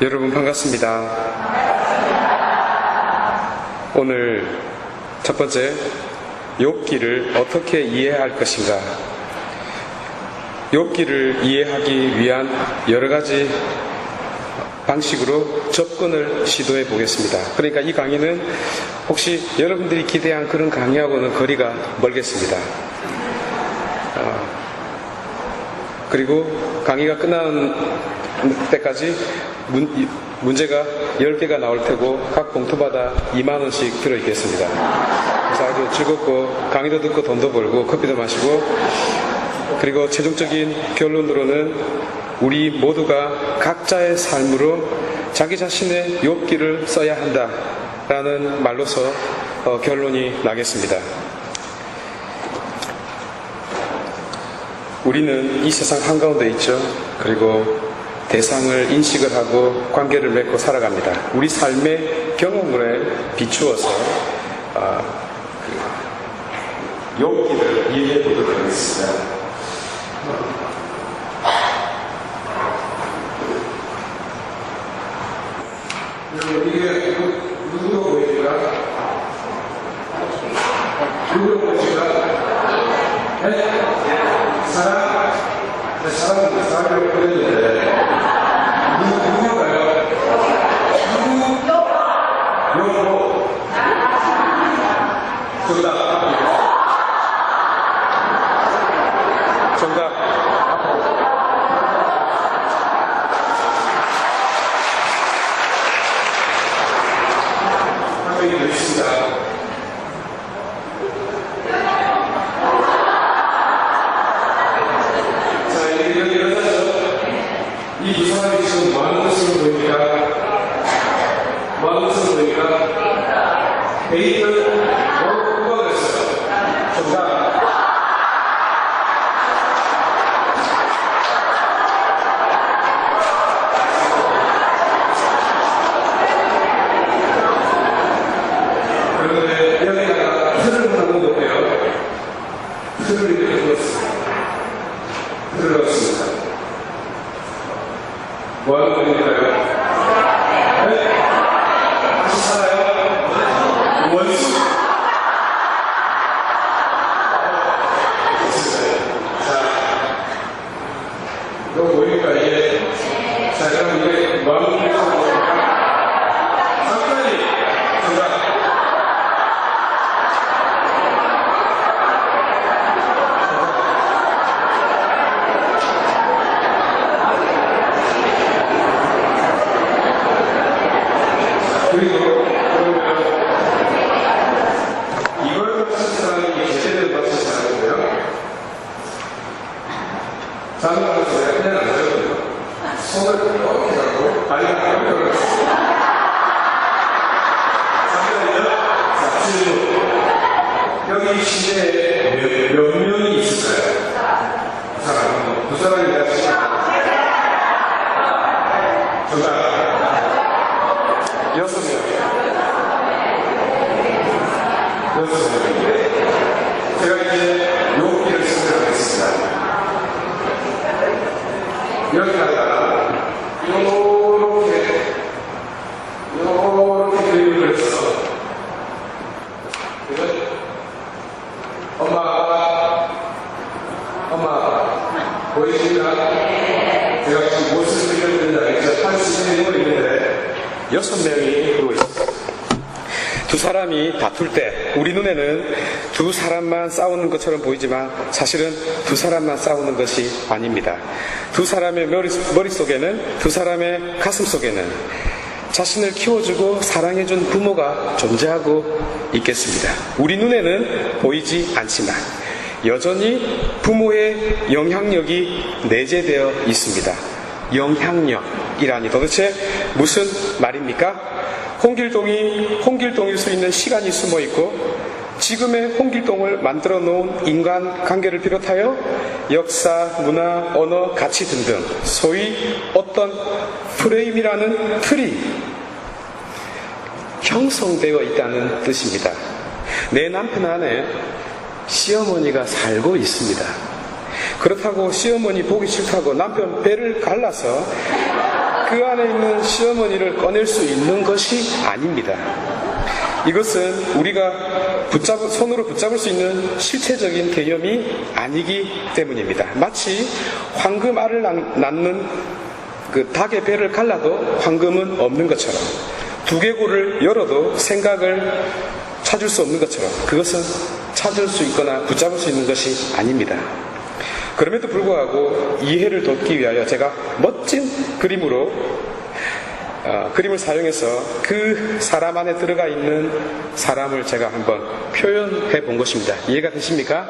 여러분 반갑습니다. 오늘 첫 번째, 욥기를 어떻게 이해할 것인가. 욥기를 이해하기 위한 여러 가지 방식으로 접근을 시도해 보겠습니다. 그러니까 이 강의는 혹시 여러분들이 기대한 그런 강의하고는 거리가 멀겠습니다. 그리고 강의가 끝나는 때까지 문제가 10개가 나올 테고 각 봉투마다 2만원씩 들어있겠습니다. 그래서 아주 즐겁고 강의도 듣고 돈도 벌고 커피도 마시고, 그리고 최종적인 결론으로는 우리 모두가 각자의 삶으로 자기 자신의 욥기를 써야 한다라는 말로서 결론이 나겠습니다. 우리는 이 세상 한가운데 있죠. 그리고 대상을 인식을 하고 관계를 맺고 살아갑니다. 우리 삶의 경험을 비추어서 욥기를 이해해 보도록 하겠습니다. 이게 누구로 보입니까? 누구로 보입니까? 네? 사람은 사람을 보냈는데 누구인가요? 누구? 정답. 한명이 더 있습니다. 이 두 사람이 지금 뭐 하는 것으로 보입니까? 뭐 하는 것으로 보입니까? 데이트를 누가 그랬어요? 정답. 그런데 여기다가 틀을 하는 거 어때요? 틀을 이렇게 넣었습니다. 틀을 넣었습니다. 뭐 하는 분일까요? 네? 같이 살아요? 원수? 자, 이거 보니까 이게, 자, 그럼 이게 뭐 하는 분일까요? 상관이, 정답. 그리고 그러면 이걸 맞춘 사람이 제대로 맞춘 사람이고요. 다른 거는 제가 그냥 안 하거든요. 손을 이렇게 하고 다리를 이렇게 올렸어요. 잠깐만요. 자, 질문. 여기 시대에 몇 명이 있을까요? 두 사람이 같이. 정답. 6명. 6명. 제가 이제 욥기를 설명하겠습니다. 여기다가 요렇게 그림을 그렸어. 엄마, 아빠 보이십니까? 제가 지금 무엇을 그렸는지 알겠죠? 한 시즌이 있는데 6명이 그러고 있습니다. 두 사람이 다툴 때 우리 눈에는 두 사람만 싸우는 것처럼 보이지만 사실은 두 사람만 싸우는 것이 아닙니다. 두 사람의 머릿속에는, 두 사람의 가슴속에는 자신을 키워주고 사랑해준 부모가 존재하고 있겠습니다. 우리 눈에는 보이지 않지만 여전히 부모의 영향력이 내재되어 있습니다. 영향력이라니 도대체 무슨 말입니까? 홍길동일 수 있는 시간이 숨어 있고 지금의 홍길동을 만들어 놓은 인간관계를 비롯하여 역사, 문화, 언어, 가치 등등 소위 어떤 프레임이라는 틀이 형성되어 있다는 뜻입니다. 내 남편 안에 시어머니가 살고 있습니다. 그렇다고 시어머니 보기 싫다고 남편 배를 갈라서 그 안에 있는 시어머니를 꺼낼 수 있는 것이 아닙니다. 이것은 우리가 손으로 붙잡을 수 있는 실체적인 개념이 아니기 때문입니다. 마치 황금알을 낳는 그 닭의 배를 갈라도 황금은 없는 것처럼, 두개골을 열어도 생각을 찾을 수 없는 것처럼, 그것은 찾을 수 있거나 붙잡을 수 있는 것이 아닙니다. 그럼에도 불구하고 이해를 돕기 위하여 제가 멋진 그림을 사용해서 그 사람 안에 들어가 있는 사람을 제가 한번 표현해 본 것입니다. 이해가 되십니까?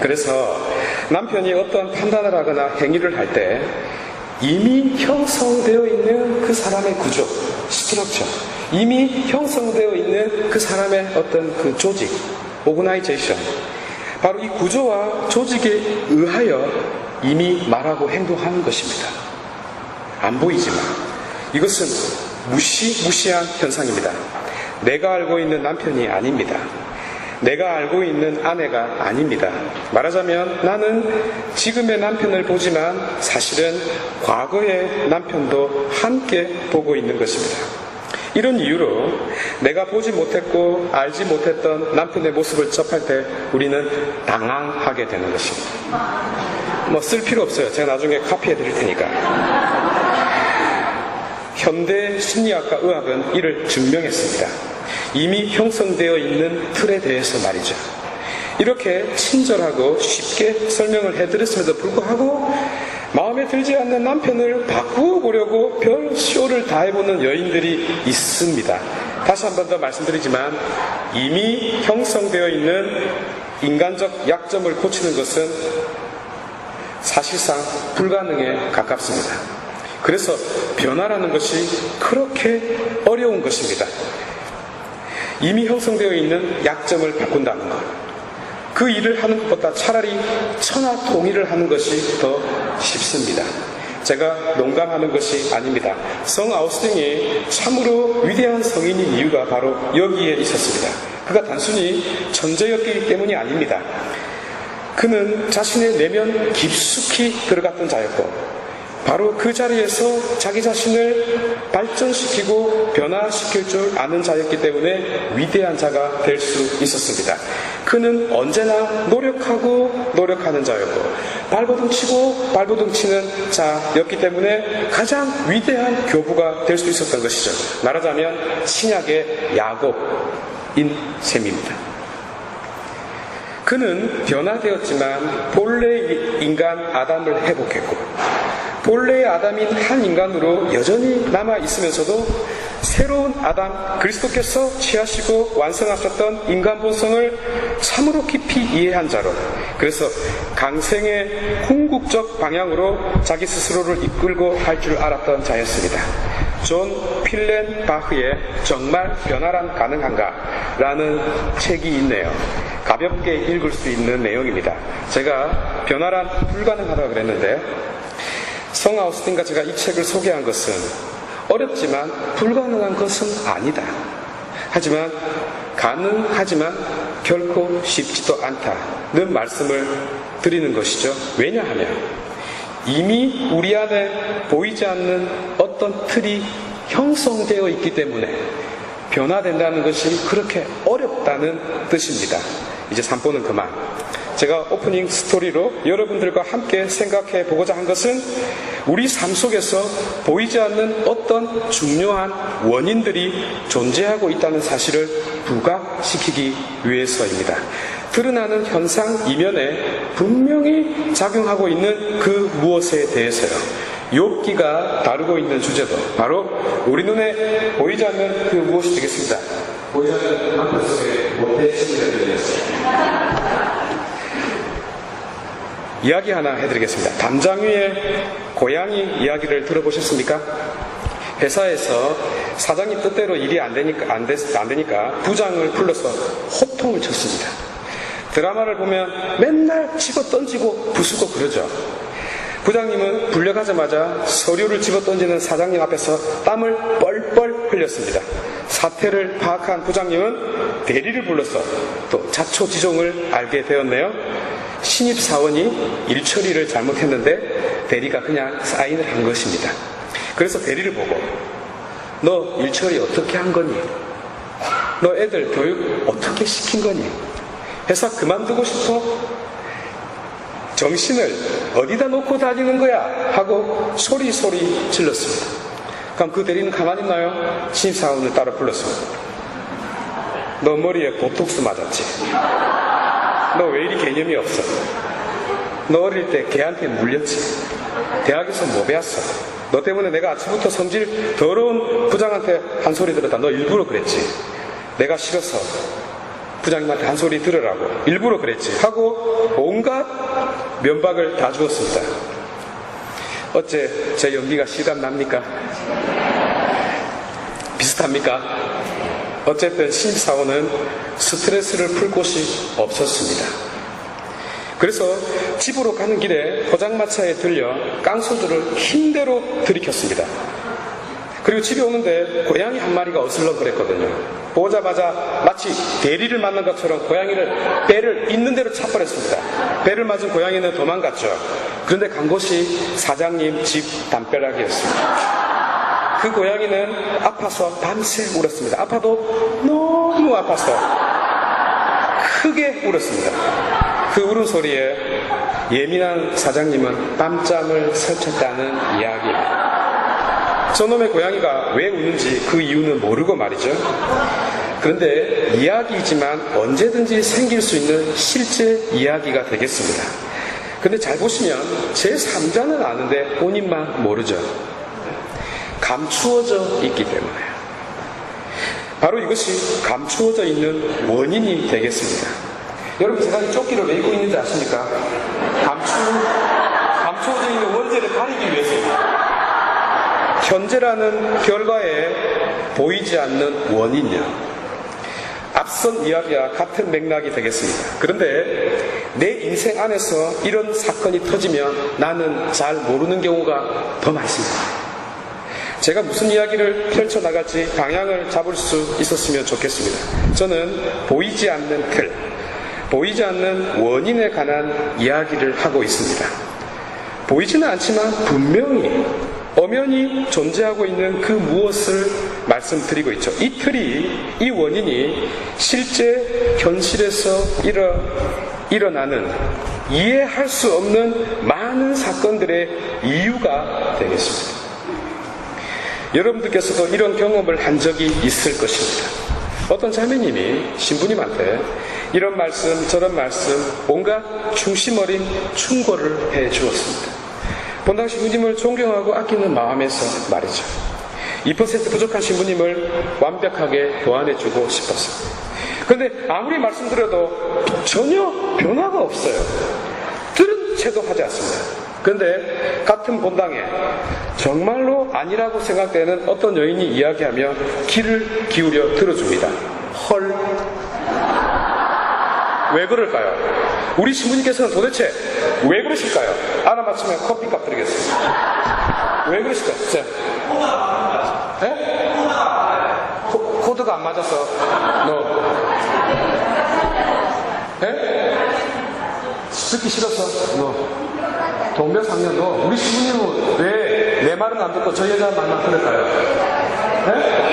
그래서 남편이 어떤 판단을 하거나 행위를 할 때 이미 형성되어 있는 그 사람의 구조, 스트럭처, 이미 형성되어 있는 그 사람의 어떤 그 조직, 오거나이제이션, 바로 이 구조와 조직에 의하여 이미 말하고 행동하는 것입니다. 안 보이지만 이것은 무시무시한 현상입니다. 내가 알고 있는 남편이 아닙니다. 내가 알고 있는 아내가 아닙니다. 말하자면 나는 지금의 남편을 보지만 사실은 과거의 남편도 함께 보고 있는 것입니다. 이런 이유로 내가 보지 못했고 알지 못했던 남편의 모습을 접할 때 우리는 당황하게 되는 것입니다. 쓸 필요 없어요. 제가 나중에 카피해 드릴 테니까. 현대 심리학과 의학은 이를 증명했습니다. 이미 형성되어 있는 틀에 대해서 말이죠. 이렇게 친절하고 쉽게 설명을 해드렸음에도 불구하고 마음에 들지 않는 남편을 바꾸어 보려고 별 쇼를 다 해보는 여인들이 있습니다. 다시 한 번 더 말씀드리지만 이미 형성되어 있는 인간적 약점을 고치는 것은 사실상 불가능에 가깝습니다. 그래서 변화라는 것이 그렇게 어려운 것입니다. 이미 형성되어 있는 약점을 바꾼다는 것, 그 일을 하는 것보다 차라리 천하통일을 하는 것이 더 쉽습니다. 제가 농담하는 것이 아닙니다. 성 아우스팅이 참으로 위대한 성인인 이유가 바로 여기에 있었습니다. 그가 단순히 천재였기 때문이 아닙니다. 그는 자신의 내면 깊숙이 들어갔던 자였고 바로 그 자리에서 자기 자신을 발전시키고 변화시킬 줄 아는 자였기 때문에 위대한 자가 될 수 있었습니다. 그는 언제나 노력하고 노력하는 자였고 발버둥 치는 자였기 때문에 가장 위대한 교부가 될 수 있었던 것이죠. 말하자면 신약의 야곱인 셈입니다. 그는 변화되었지만 본래의 인간 아담을 회복했고 본래의 아담인 한 인간으로 여전히 남아있으면서도 새로운 아담 그리스도께서 취하시고 완성하셨던 인간 본성을 참으로 깊이 이해한 자로, 그래서 강생의 궁극적 방향으로 자기 스스로를 이끌고 할 줄 알았던 자였습니다. 존 필렌바흐의 정말 변화란 가능한가? 라는 책이 있네요. 가볍게 읽을 수 있는 내용입니다. 제가 변화란 불가능하다고 그랬는데 성 아우스틴과 제가 이 책을 소개한 것은 어렵지만 불가능한 것은 아니다. 하지만 가능하지만 결코 쉽지도 않다는 말씀을 드리는 것이죠. 왜냐하면 이미 우리 안에 보이지 않는 어떤 틀이 형성되어 있기 때문에 변화된다는 것이 그렇게 어렵다는 뜻입니다. 이제 산보는 그만. 제가 오프닝 스토리로 여러분들과 함께 생각해 보고자 한 것은 우리 삶 속에서 보이지 않는 어떤 중요한 원인들이 존재하고 있다는 사실을 부각시키기 위해서입니다. 드러나는 현상 이면에 분명히 작용하고 있는 그 무엇에 대해서요. 욥기가 다루고 있는 주제도 바로 우리 눈에 보이지 않는 그 무엇이 되겠습니다. 보이지 않는 한편 속에 못된 친구가 되겠습니다. 이야기 하나 해드리겠습니다. 담장 위에 고양이 이야기를 들어보셨습니까? 회사에서 사장님 뜻대로 일이 안 되니까 부장을 불러서 호통을 쳤습니다. 드라마를 보면 맨날 집어 던지고 부수고 그러죠. 부장님은 불려가자마자 서류를 집어 던지는 사장님 앞에서 땀을 뻘뻘 흘렸습니다. 사태를 파악한 부장님은 대리를 불러서 또 자초지종을 알게 되었네요. 신입사원이 일 처리를 잘못했는데 대리가 그냥 사인을 한 것입니다. 그래서 대리를 보고 너 일처리 어떻게 한 거니? 너 애들 교육 어떻게 시킨 거니? 회사 그만두고 싶어? 정신을 어디다 놓고 다니는 거야? 하고 소리 질렀습니다. 그럼 그 대리는 가만히 있나요? 신입사원을 따로 불렀습니다. 너 머리에 보톡스 맞았지? 너 왜 이리 개념이 없어? 너 어릴 때 걔한테 물렸지? 대학에서 뭐 배웠어? 너 때문에 내가 아침부터 성질 더러운 부장한테 한 소리 들었다. 너 일부러 그랬지? 내가 싫어서 부장님한테 한 소리 들으라고 일부러 그랬지? 하고 온갖 면박을 다 주었습니다. 어째 제 연기가 실감납니까? 비슷합니까? 어쨌든 신입사원은 스트레스를 풀 곳이 없었습니다. 그래서 집으로 가는 길에 포장마차에 들려 깡소주를 힘대로 들이켰습니다. 그리고 집에 오는데 고양이 한 마리가 어슬렁거렸거든요. 보자마자 마치 대리를 만난 것처럼 고양이를 배를 있는 대로 차버렸습니다. 배를 맞은 고양이는 도망갔죠. 그런데 간 곳이 사장님 집 담벼락이었습니다. 그 고양이는 아파서 밤새 울었습니다. 아파도 너무 아파서 크게 울었습니다. 그 울음소리에 예민한 사장님은 밤잠을 설쳤다는 이야기입니다. 저놈의 고양이가 왜 우는지 그 이유는 모르고 말이죠. 그런데 이야기이지만 언제든지 생길 수 있는 실제 이야기가 되겠습니다. 그런데 잘 보시면 제3자는 아는데 본인만 모르죠. 감추어져 있기 때문에. 바로 이것이 감추어져 있는 원인이 되겠습니다. 여러분, 제가 이 조끼를 왜 입고 있는지 아십니까? 감추어져 있는 원죄를 가리기 위해서입니다. 현재라는 결과에 보이지 않는 원인이요. 앞선 이야기와 같은 맥락이 되겠습니다. 그런데 내 인생 안에서 이런 사건이 터지면 나는 잘 모르는 경우가 더 많습니다. 제가 무슨 이야기를 펼쳐나갈지 방향을 잡을 수 있었으면 좋겠습니다. 저는 보이지 않는 틀, 보이지 않는 원인에 관한 이야기를 하고 있습니다. 보이지는 않지만 분명히 엄연히 존재하고 있는 그 무엇을 말씀드리고 있죠. 이 틀이, 이 원인이 실제 현실에서 일어나는 이해할 수 없는 많은 사건들의 이유가 되겠습니다. 여러분들께서도 이런 경험을 한 적이 있을 것입니다. 어떤 자매님이 신부님한테 이런 말씀 저런 말씀 온갖 중심 어린 충고를 해 주었습니다. 본당 신부님을 존경하고 아끼는 마음에서 말이죠. 2% 부족한 신부님을 완벽하게 보완해 주고 싶었습니다. 그런데 아무리 말씀드려도 전혀 변화가 없어요. 들은 채도 하지 않습니다. 그런데 같은 본당에 정말로 아니라고 생각되는 어떤 여인이 이야기하면 귀를 기울여 들어줍니다. 헐, 왜 그럴까요? 우리 신부님께서는 도대체 왜 그러실까요? 알아맞히면 커피값 드리겠습니다. 왜 그러실까요? 진짜. 네? 코드가 안 맞아서 네? 듣기 싫어서 동병상련도 우리 신부님은 왜 내 말은 안 듣고 저 여자 말만 들을까요? 네?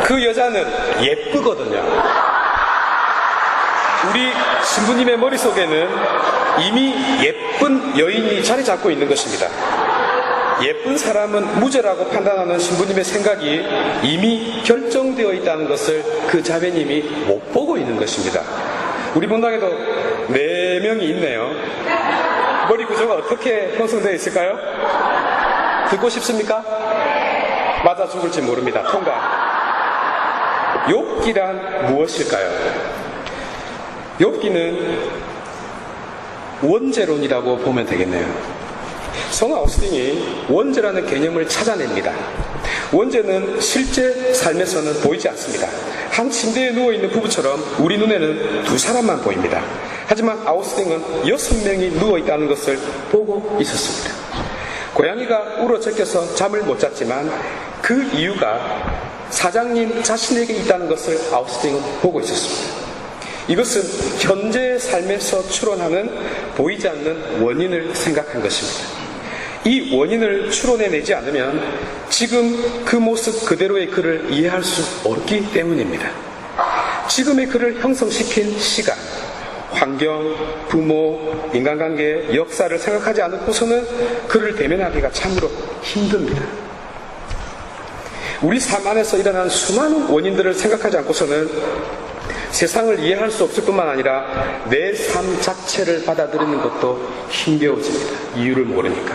그 여자는 예쁘거든요. 우리 신부님의 머릿속에는 이미 예쁜 여인이 자리 잡고 있는 것입니다. 예쁜 사람은 무죄라고 판단하는 신부님의 생각이 이미 결정되어 있다는 것을 그 자매님이 못 보고 있는 것입니다. 우리 본당에도 4명이 있네요. 머리 구조가 어떻게 형성되어 있을까요? 듣고 싶습니까? 맞아 죽을지 모릅니다. 통과. 욥기란 무엇일까요? 욥기는 원죄론이라고 보면 되겠네요. 성우 아우스틴이 원죄라는 개념을 찾아냅니다. 원죄는 실제 삶에서는 보이지 않습니다. 한 침대에 누워있는 부부처럼 우리 눈에는 2사람만 보입니다. 하지만 아우스틴은 6명이 누워있다는 것을 보고 있었습니다. 고양이가 울어 젖혀서 잠을 못 잤지만 그 이유가 사장님 자신에게 있다는 것을 아우스팅은 보고 있었습니다. 이것은 현재의 삶에서 추론하는 보이지 않는 원인을 생각한 것입니다. 이 원인을 추론해내지 않으면 지금 그 모습 그대로의 그를 이해할 수 없기 때문입니다. 지금의 그를 형성시킨 시간, 환경, 부모, 인간관계, 역사를 생각하지 않고서는 그를 대면하기가 참으로 힘듭니다. 우리 삶 안에서 일어난 수많은 원인들을 생각하지 않고서는 세상을 이해할 수 없을 뿐만 아니라 내 삶 자체를 받아들이는 것도 힘겨워집니다. 이유를 모르니까.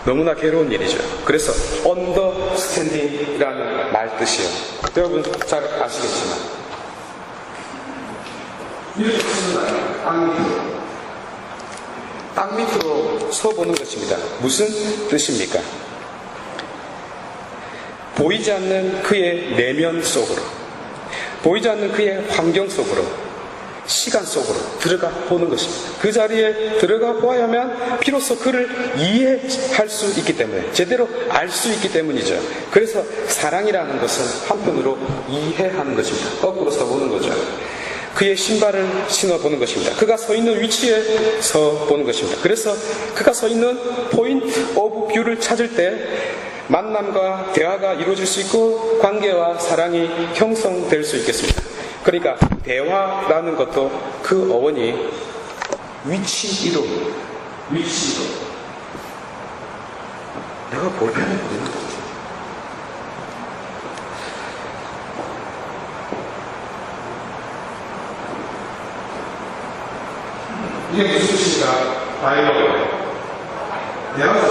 너무나 괴로운 일이죠. 그래서 언더스탠딩이라는 말 뜻이요. 여러분 잘 아시겠지만 이렇게 쓰는 땅 밑으로 서보는 것입니다. 무슨 뜻입니까? 보이지 않는 그의 내면 속으로, 보이지 않는 그의 환경 속으로, 시간 속으로 들어가 보는 것입니다. 그 자리에 들어가 보아야만 비로소 그를 이해할 수 있기 때문에, 제대로 알 수 있기 때문이죠. 그래서 사랑이라는 것은 한편으로 이해하는 것입니다. 거꾸로 서보는 거죠. 그의 신발을 신어보는 것입니다. 그가 서 있는 위치에 서 보는 것입니다. 그래서 그가 서 있는 포인트 오브 뷰를 찾을 때 만남과 대화가 이루어질 수 있고 관계와 사랑이 형성될 수 있겠습니다. 그러니까 대화라는 것도 그 어원이 위치 이동, 위치 이동. 내가 볼펜을 보내는 거죠. 이게 무슨 뜻입니까? 다이어로. 대화서.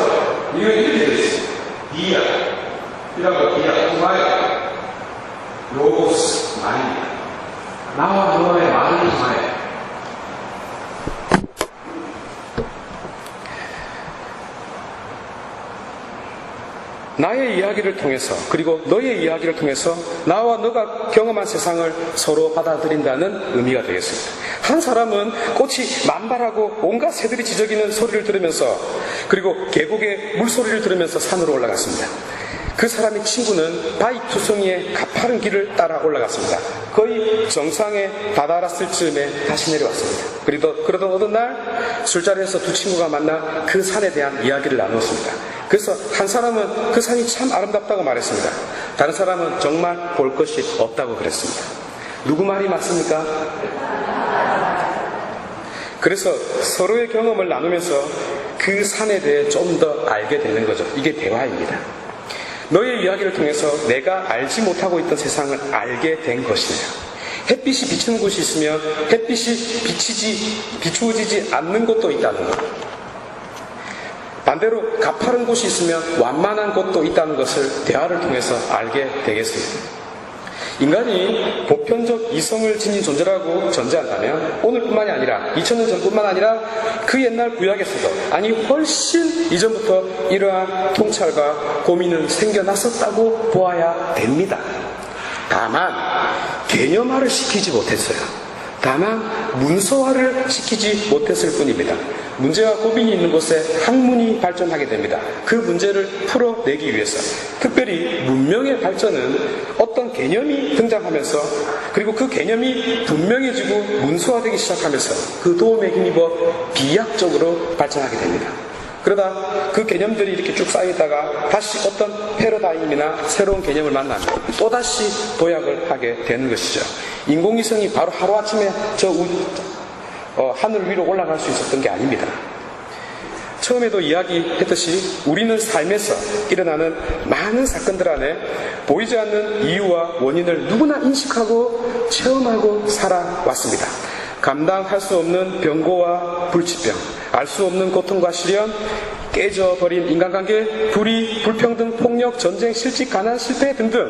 이거 이렇게 되어 있습니다. 디아. 이라고 디아. 구마야. 로고스. 말입니다. 나와 너의 말을 통하여. 나의 이야기를 통해서, 그리고 너의 이야기를 통해서 나와 너가 경험한 세상을 서로 받아들인다는 의미가 되겠습니다. 한 사람은 꽃이 만발하고 온갖 새들이 지저귀는 소리를 들으면서, 그리고 계곡의 물소리를 들으면서 산으로 올라갔습니다. 그 사람의 친구는 바위 투성이의 가파른 길을 따라 올라갔습니다. 거의 정상에 다다랐을 즈음에 다시 내려왔습니다. 그러던 어느 날 술자리에서 두 친구가 만나 그 산에 대한 이야기를 나누었습니다. 그래서 한 사람은 그 산이 참 아름답다고 말했습니다. 다른 사람은 정말 볼 것이 없다고 그랬습니다. 누구 말이 맞습니까? 그래서 서로의 경험을 나누면서 그 산에 대해 좀 더 알게 되는 거죠. 이게 대화입니다. 너의 이야기를 통해서 내가 알지 못하고 있던 세상을 알게 된 것이에요. 햇빛이 비치는 곳이 있으면 햇빛이 비추어지지 않는 곳도 있다는 것. 반대로 가파른 곳이 있으면 완만한 곳도 있다는 것을 대화를 통해서 알게 되겠습니다. 인간이 보편적 이성을 지닌 존재라고 전제한다면 오늘뿐만이 아니라 2000년 전뿐만 아니라 그 옛날 구약에서도, 아니 훨씬 이전부터 이러한 통찰과 고민은 생겨났었다고 보아야 됩니다. 다만 개념화를 시키지 못했어요. 다만 문서화를 시키지 못했을 뿐입니다. 문제와 고민이 있는 곳에 학문이 발전하게 됩니다. 그 문제를 풀어내기 위해서. 특별히 문명의 발전은 어떤 개념이 등장하면서, 그리고 그 개념이 분명해지고 문서화되기 시작하면서 그 도움에 힘입어 비약적으로 발전하게 됩니다. 그러다 그 개념들이 이렇게 쭉 쌓이다가 다시 어떤 패러다임이나 새로운 개념을 만나면 또다시 도약을 하게 되는 것이죠. 인공위성이 바로 하루아침에 하늘 위로 올라갈 수 있었던 게 아닙니다. 처음에도 이야기했듯이 우리는 삶에서 일어나는 많은 사건들 안에 보이지 않는 이유와 원인을 누구나 인식하고 체험하고 살아왔습니다. 감당할 수 없는 병고와 불치병, 알 수 없는 고통과 시련, 깨져버린 인간관계, 불의, 불평등, 폭력, 전쟁, 실직, 가난, 실패 등등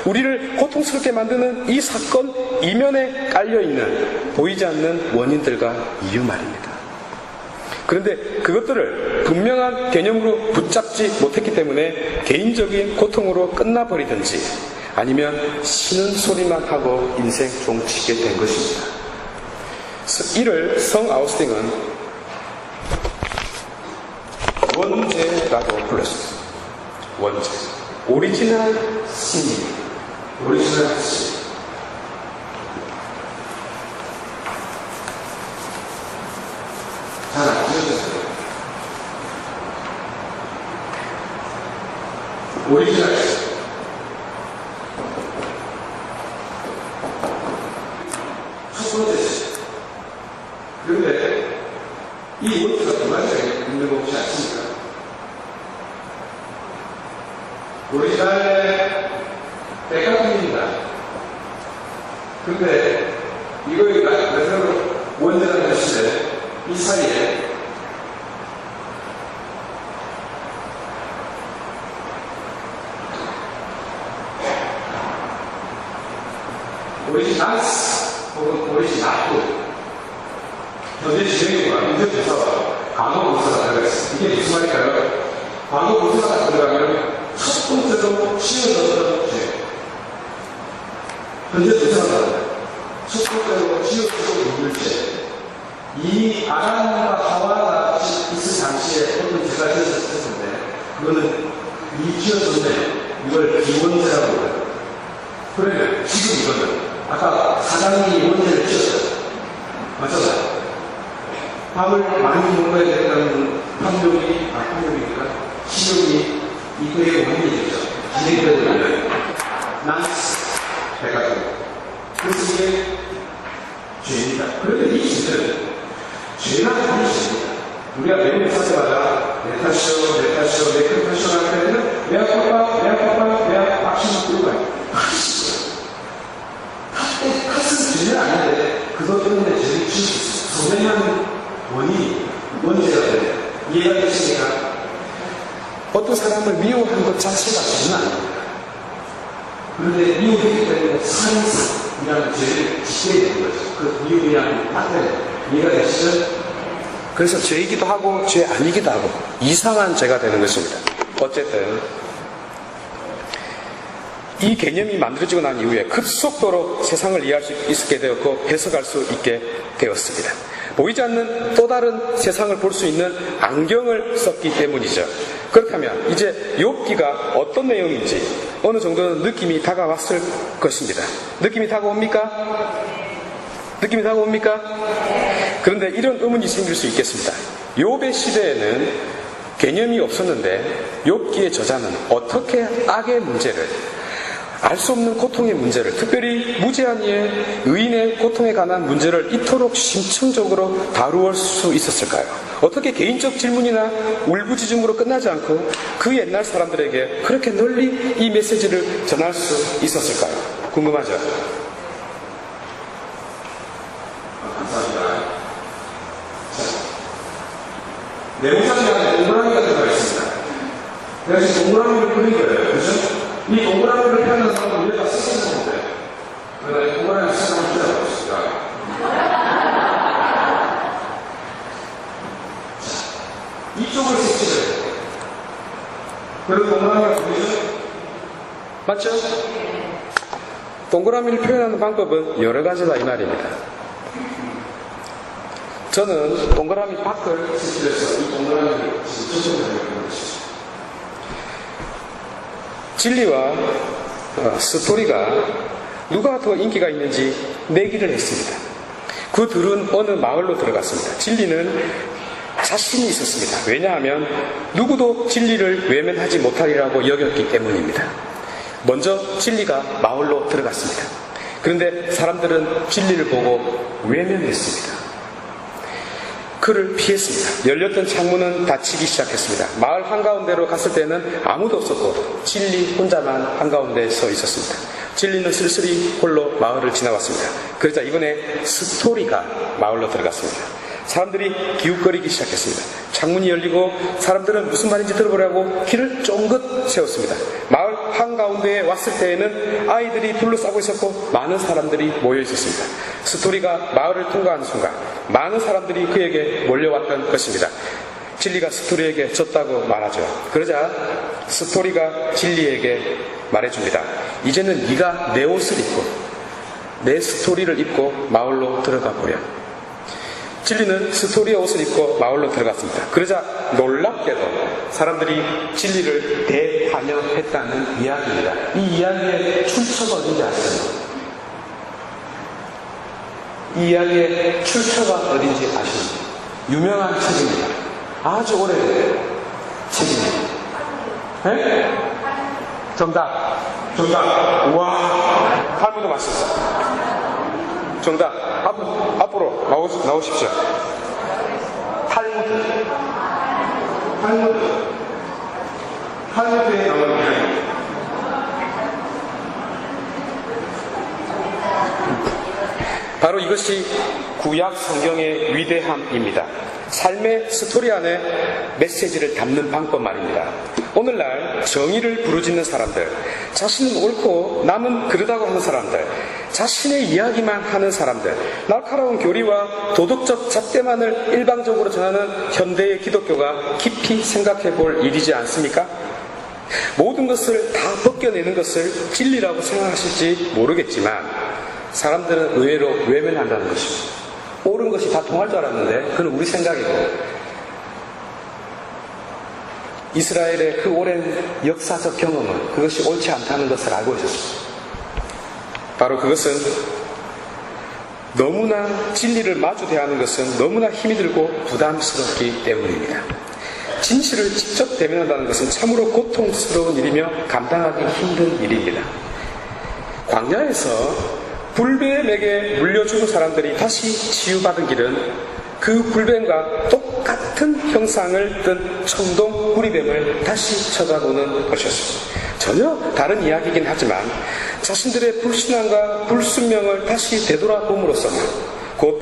우리를 고통스럽게 만드는 이 사건 이면에 깔려있는 보이지 않는 원인들과 이유 말입니다. 그런데 그것들을 분명한 개념으로 붙잡지 못했기 때문에 개인적인 고통으로 끝나버리든지 아니면 쉬는 소리만 하고 인생 종치게 된 것입니다. 이를 성 아우스팅은 원죄라고 불렀습니다. 원죄. 오리지널 신. 오리지널 신. 잘 안 지어졌어요. 오리지널 신. 첫 번째 신. 그런데 이 원죄가 두 가지가 있는 것 같지 않습니까? 오리지널의 백합입니다. 근데 이거가 그래서 원죄라는 것인데 이 사이에 오리지널스 혹은 오리지널 현재 진행구가 인터뷰에서 광고문서가 들어가있습니다. 이게 무슨 말일까요? 광고문서가 들어가면 첫 번째로 지어졌던 죄. 현재 두 사람은 첫 번째로 지어졌던 물죄. 이 아담과 하와가 있을 당시에 어떤 죄가 지어졌었는데 그거는 이 지어졌네. 이걸 비원죄라고 해요. 그러면 지금 이거는 아까 사장이 원죄를 지었어요. 맞잖아요. 밥을 많이 먹어야 된다는 판명이니까 시력이 이거의 원인이죠. 진행되는 난스 해가지고. 그래서 이게 죄입니다. 그런데 이 죄는 죄가 아닌 죄입니다. 우리가 매일 사자마자 내 탓이요, 내 탓이요, 내 큰 탓이요 할 때는 내가 박신을 끌고 가요. 탓은 죄는 아닌데 그것 때문에 죄를 지을 수 있어요. 선행한 원인이 원죄가 돼요. 이해가 되십니까? 어떤 사람을 미워하는 것 자체가 죄는 아닙니다. 그런데 미워했기 때문에 살인이라는 죄를 지게 되는 거죠. 그 미움이라는 파트에 이해가 되시죠? 그래서 죄이기도 하고 죄 아니기도 하고 이상한 죄가 되는 것입니다. 어쨌든 이 개념이 만들어지고 난 이후에 급속도로 세상을 이해할 수 있게 되었고 해석할 수 있게 되었습니다. 보이지 않는 또 다른 세상을 볼 수 있는 안경을 썼기 때문이죠. 그렇다면 이제 욥기가 어떤 내용인지 어느 정도는 느낌이 다가왔을 것입니다. 느낌이 다가옵니까? 느낌이 다가옵니까? 그런데 이런 의문이 생길 수 있겠습니다. 욥의 시대에는 개념이 없었는데 욥기의 저자는 어떻게 악의 문제를 알 수 없는 고통의 문제를 특별히 무죄한 이의 의인의 고통에 관한 문제를 이토록 심층적으로 다루어 수 있었을까요? 어떻게 개인적 질문이나 울부짖음으로 끝나지 않고 그 옛날 사람들에게 그렇게 널리 이 메시지를 전할 수 있었을까요? 궁금하죠? 감사합니다. 내용상에 안에 동그라미가 들어가 있습니다. 내가 지금 동그라미를 그린 거예요. 그죠? 이 동그라미를 펴는 사람은 우리가 쓰시는 건데, 그러나 동그라미 시작하면 찾아보겠습니다. 이쪽을 색칠을 해요. 그리고 동그라미가 보이죠? 맞죠? 동그라미를 표현하는 방법은 여러 가지다 이 말입니다. 저는 동그라미 밖을 색칠해서 이 동그라미를 지금 표현하는 것이죠. 진리와 스토리가 누가 더 인기가 있는지 내기를 했습니다. 그 둘은 어느 마을로 들어갔습니다. 진리는 자신이 있었습니다. 왜냐하면 누구도 진리를 외면하지 못하리라고 여겼기 때문입니다. 먼저 진리가 마을로 들어갔습니다. 그런데 사람들은 진리를 보고 외면했습니다. 그를 피했습니다. 열렸던 창문은 닫히기 시작했습니다. 마을 한가운데로 갔을 때는 아무도 없었고 진리 혼자만 한가운데에 서 있었습니다. 진리는 쓸쓸히 홀로 마을을 지나갔습니다. 그러자 이번에 스토리가 마을로 들어갔습니다. 사람들이 기웃거리기 시작했습니다. 창문이 열리고 사람들은 무슨 말인지 들어보려고 길을 쫑긋 세웠습니다. 마을 한가운데에 왔을 때에는 아이들이 둘러싸고 있었고 많은 사람들이 모여 있었습니다. 스토리가 마을을 통과하는 순간 많은 사람들이 그에게 몰려왔던 것입니다. 진리가 스토리에게 졌다고 말하죠. 그러자 스토리가 진리에게 말해줍니다. 이제는 네가 내 옷을 입고 내 스토리를 입고 마을로 들어가 보렴. 진리는 스토리의 옷을 입고 마을로 들어갔습니다. 그러자 놀랍게도 사람들이 진리를 대환영했다는 이야기입니다. 이 이야기의 출처가 어딘지 아세요? 이 이야기의 출처가 어딘지 아십니까? 유명한 책입니다. 아주 오래된 책입니다. 네? 정답. 와, 탈무드 맞췄어. 정답. 앞으로 나오십시오. 탈무드에 나오는 바로 이것이 구약 성경의 위대함입니다. 삶의 스토리 안에 메시지를 담는 방법 말입니다. 오늘날 정의를 부르짖는 사람들, 자신은 옳고 남은 그르다고 하는 사람들, 자신의 이야기만 하는 사람들, 날카로운 교리와 도덕적 잣대만을 일방적으로 전하는 현대의 기독교가 깊이 생각해 볼 일이지 않습니까? 모든 것을 다 벗겨내는 것을 진리라고 생각하실지 모르겠지만 사람들은 의외로 외면한다는 것입니다. 옳은 것이 다 통할 줄 알았는데 그건 우리 생각이고, 이스라엘의 그 오랜 역사적 경험은 그것이 옳지 않다는 것을 알고 있었습니다. 바로 그것은 너무나 진리를 마주 대하는 것은 너무나 힘이 들고 부담스럽기 때문입니다. 진실을 직접 대면한다는 것은 참으로 고통스러운 일이며 감당하기 힘든 일입니다. 광야에서 불뱀에게 물려 죽은 사람들이 다시 치유받은 길은 그 불뱀과 똑같은 형상을 뜬 청동 구리뱀을 다시 찾아보는 것이었습니다. 전혀 다른 이야기이긴 하지만 자신들의 불신앙과 불순명을 다시 되돌아봄으로써는 곧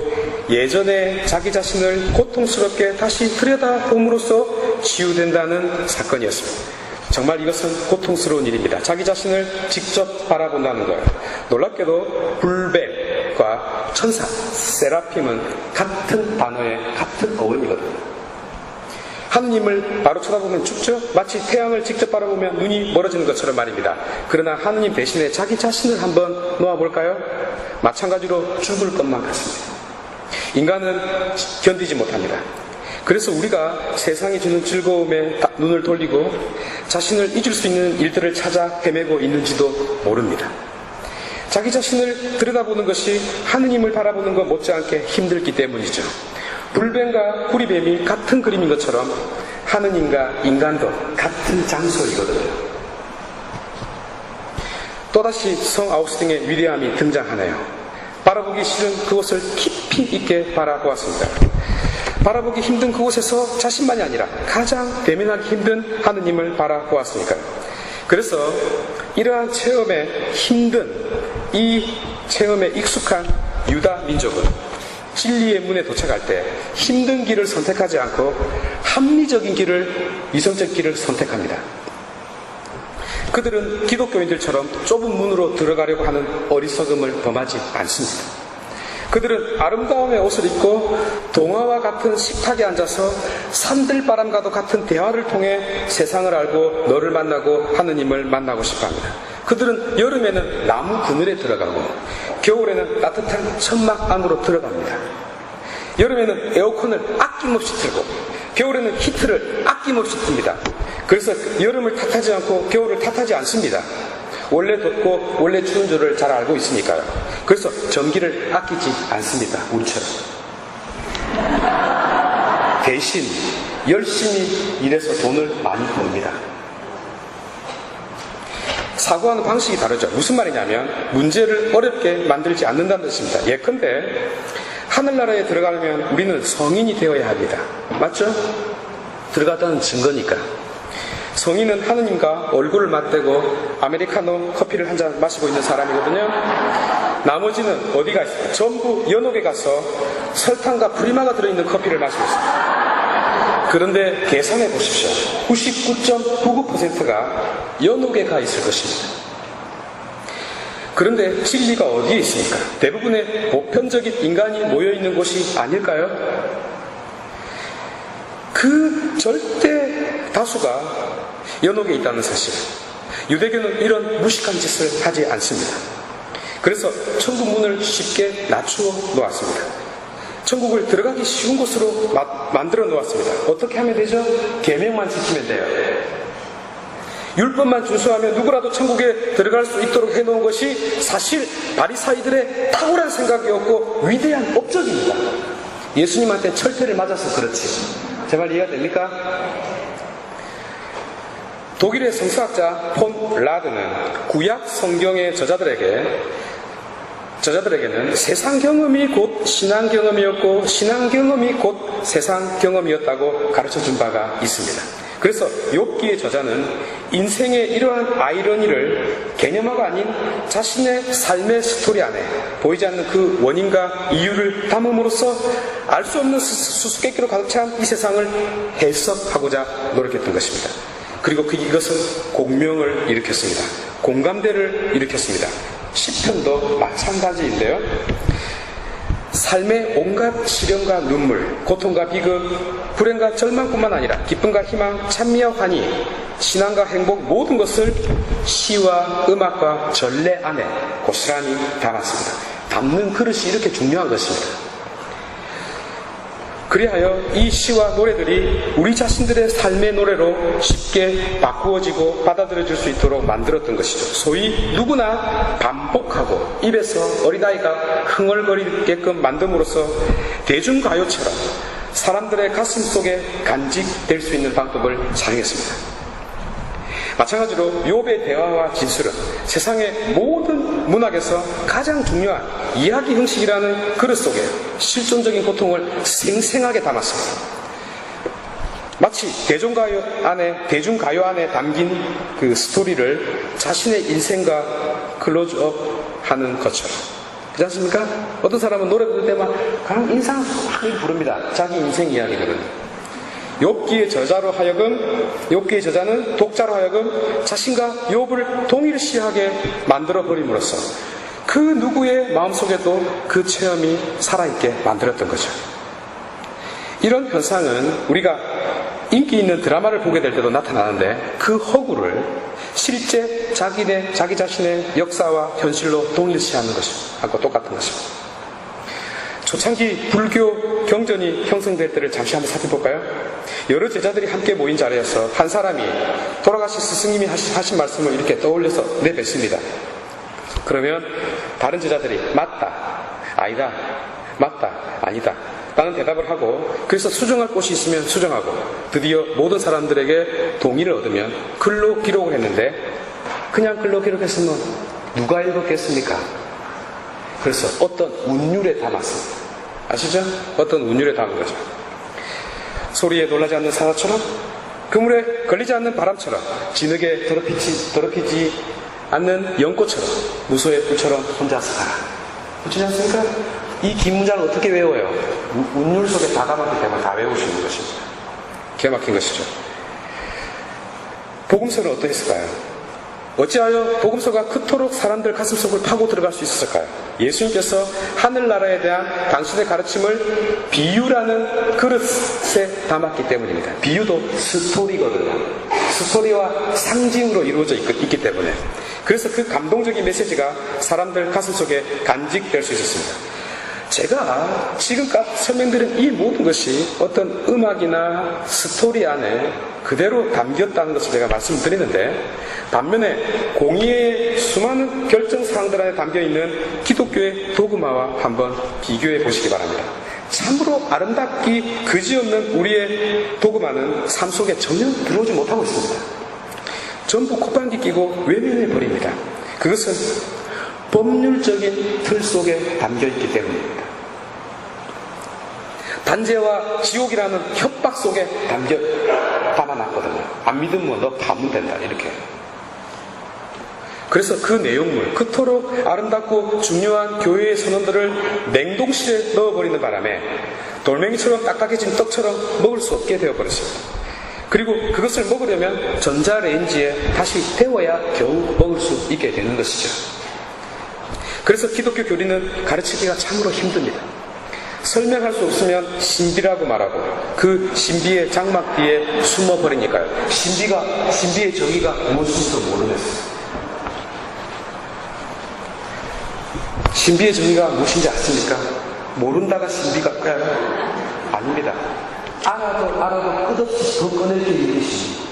예전에 자기 자신을 고통스럽게 다시 들여다봄으로써 치유된다는 사건이었습니다. 정말 이것은 고통스러운 일입니다. 자기 자신을 직접 바라본다는 거예요. 놀랍게도 불뱀과 천사, 세라핌은 같은 단어의 같은 어원이거든요. 하느님을 바로 쳐다보면 죽죠? 마치 태양을 직접 바라보면 눈이 멀어지는 것처럼 말입니다. 그러나 하느님 대신에 자기 자신을 한번 놓아볼까요? 마찬가지로 죽을 것만 같습니다. 인간은 견디지 못합니다. 그래서 우리가 세상이 주는 즐거움에 눈을 돌리고 자신을 잊을 수 있는 일들을 찾아 헤매고 있는지도 모릅니다. 자기 자신을 들여다보는 것이 하느님을 바라보는 것 못지않게 힘들기 때문이죠. 불뱀과 구리뱀이 같은 그림인 것처럼 하느님과 인간도 같은 장소이거든요. 또다시 성 아우구스틴의 위대함이 등장하네요. 바라보기 싫은 그곳을 깊이 있게 바라보았습니다. 바라보기 힘든 그곳에서 자신만이 아니라 가장 대면하기 힘든 하느님을 바라보았으니까요. 그래서 이러한 체험에 힘든, 이 체험에 익숙한 유다 민족은 진리의 문에 도착할 때 힘든 길을 선택하지 않고 합리적인 길을, 이성적 길을 선택합니다. 그들은 기독교인들처럼 좁은 문으로 들어가려고 하는 어리석음을 범하지 않습니다. 그들은 아름다움의 옷을 입고 동화와 같은 식탁에 앉아서 산들바람과도 같은 대화를 통해 세상을 알고 너를 만나고 하느님을 만나고 싶어합니다. 그들은 여름에는 나무 그늘에 들어가고 겨울에는 따뜻한 천막 안으로 들어갑니다. 여름에는 에어컨을 아낌없이 틀고 겨울에는 히트를 아낌없이 틉니다. 그래서 여름을 탓하지 않고 겨울을 탓하지 않습니다. 원래 덥고 원래 추운 줄을 잘 알고 있으니까요. 그래서 전기를 아끼지 않습니다. 우리처럼. 대신 열심히 일해서 돈을 많이 법니다. 사고하는 방식이 다르죠. 무슨 말이냐면 문제를 어렵게 만들지 않는다는 뜻입니다. 예컨대 하늘나라에 들어가려면 우리는 성인이 되어야 합니다. 맞죠? 들어갔다는 증거니까. 성인은 하느님과 얼굴을 맞대고 아메리카노 커피를 한 잔 마시고 있는 사람이거든요. 나머지는 어디가 있어요? 전부 연옥에 가서 설탕과 프리마가 들어있는 커피를 마시고 있습니다. 그런데 계산해 보십시오. 99.99%가 연옥에 가 있을 것입니다. 그런데 진리가 어디에 있습니까? 대부분의 보편적인 인간이 모여있는 곳이 아닐까요? 그 절대 다수가 연옥에 있다는 사실. 유대교는 이런 무식한 짓을 하지 않습니다. 그래서 천국 문을 쉽게 낮추어 놓았습니다. 천국을 들어가기 쉬운 곳으로 만들어 놓았습니다. 어떻게 하면 되죠? 계명만 지키면 돼요. 율법만 준수하면 누구라도 천국에 들어갈 수 있도록 해놓은 것이 사실 바리사이들의 탁월한 생각이었고 위대한 업적입니다. 예수님한테 철퇴를 맞아서 그렇지. 제 말 이해가 됩니까? 독일의 성서학자 폰 라드는 구약 성경의 저자들에게는 세상 경험이 곧 신앙 경험이었고 신앙 경험이 곧 세상 경험이었다고 가르쳐준 바가 있습니다. 그래서 욥기의 저자는 인생의 이러한 아이러니를 개념화가 아닌 자신의 삶의 스토리 안에 보이지 않는 그 원인과 이유를 담음으로써 알 수 없는 수수께끼로 가득 찬 이 세상을 해석하고자 노력했던 것입니다. 그리고 이것은 공명을 일으켰습니다. 공감대를 일으켰습니다. 시편도 마찬가지인데요. 삶의 온갖 시련과 눈물, 고통과 비극, 불행과 절망뿐만 아니라 기쁨과 희망, 찬미와 환희, 신앙과 행복 모든 것을 시와 음악과 전래 안에 고스란히 담았습니다. 담는 그릇이 이렇게 중요한 것입니다. 그리하여 이 시와 노래들이 우리 자신들의 삶의 노래로 쉽게 바꾸어지고 받아들여질 수 있도록 만들었던 것이죠. 소위 누구나 반복하고 입에서 어린아이가 흥얼거리게끔 만듦으로써 대중가요처럼 사람들의 가슴 속에 간직될 수 있는 방법을 사용했습니다. 마찬가지로 욥의 대화와 진술은 세상의 모든 문학에서 가장 중요한 이야기 형식이라는 그릇 속에 실존적인 고통을 생생하게 담았습니다. 마치 대중가요 안에 담긴 그 스토리를 자신의 인생과 클로즈업 하는 것처럼. 그렇지 않습니까? 어떤 사람은 노래 부를 때 막 그냥 인상 확 부릅니다. 자기 인생 이야기거든요. 욥기의 저자는 독자로 하여금 자신과 욥을 동일시하게 만들어 버림으로써 그 누구의 마음속에도 그 체험이 살아있게 만들었던 거죠. 이런 현상은 우리가 인기 있는 드라마를 보게 될 때도 나타나는데 그 허구를 실제 자기 자신의 역사와 현실로 동일시하는 것하고 똑같은 것입니다. 초창기 불교 경전이 형성될 때를 잠시 한번 살펴볼까요? 여러 제자들이 함께 모인 자리에서 한 사람이 돌아가신 스승님이 하신 말씀을 이렇게 떠올려서 내뱉습니다. 그러면 다른 제자들이 맞다, 아니다, 맞다, 아니다 라는 대답을 하고 그래서 수정할 곳이 있으면 수정하고 드디어 모든 사람들에게 동의를 얻으면 글로 기록을 했는데 그냥 글로 기록했으면 누가 읽었겠습니까? 그래서 어떤 운율에 담았습니다. 아시죠? 어떤 운율에 담은 거죠. 소리에 놀라지 않는 사자처럼 그물에 걸리지 않는 바람처럼 진흙에 더럽히지 않는 연꽃처럼 무소의 불처럼 혼자서 가라. 그렇지 않습니까? 이 긴 문장을 어떻게 외워요? 운율 속에 다 담았기 때문에 다 외울 수 있는 것입니다. 기가 막힌 것이죠. 복음서는 어떠했을까요? 어찌하여 복음서가 그토록 사람들 가슴속을 파고 들어갈 수 있었을까요? 예수님께서 하늘나라에 대한 당신의 가르침을 비유라는 그릇에 담았기 때문입니다. 비유도 스토리거든요. 스토리와 상징으로 이루어져 있기 때문에. 그래서 그 감동적인 메시지가 사람들 가슴속에 간직될 수 있었습니다. 제가 지금까지 설명드린 이 모든 것이 어떤 음악이나 스토리 안에 그대로 담겼다는 것을 제가 말씀드리는데 반면에 공의의 수많은 결정사항들 안에 담겨있는 기독교의 도그마와 한번 비교해 보시기 바랍니다. 참으로 아름답기 그지없는 우리의 도그마는 삶 속에 전혀 들어오지 못하고 있습니다. 전부 콧방귀 끼고 외면해 버립니다. 그것은 법률적인 틀 속에 담겨있기 때문입니다. 단죄와 지옥이라는 협박 속에 담아놨거든요. 안 믿으면 너 가면 된다 이렇게. 그래서 그 내용물, 그토록 아름답고 중요한 교회의 선언들을 냉동실에 넣어버리는 바람에 돌멩이처럼 딱딱해진 떡처럼 먹을 수 없게 되어버렸습니다. 그리고 그것을 먹으려면 전자레인지에 다시 데워야 겨우 먹을 수 있게 되는 것이죠. 그래서 기독교 교리는 가르치기가 참으로 힘듭니다. 설명할 수 없으면 신비라고 말하고 그 신비의 장막 뒤에 숨어버리니까요. 신비의 정의가 무엇인지도 모르겠어요. 신비의 정의가 무엇인지 아십니까? 모른다가 신비가 아닙니다. 알아도 끝없이 더 꺼낼 게 있듯이.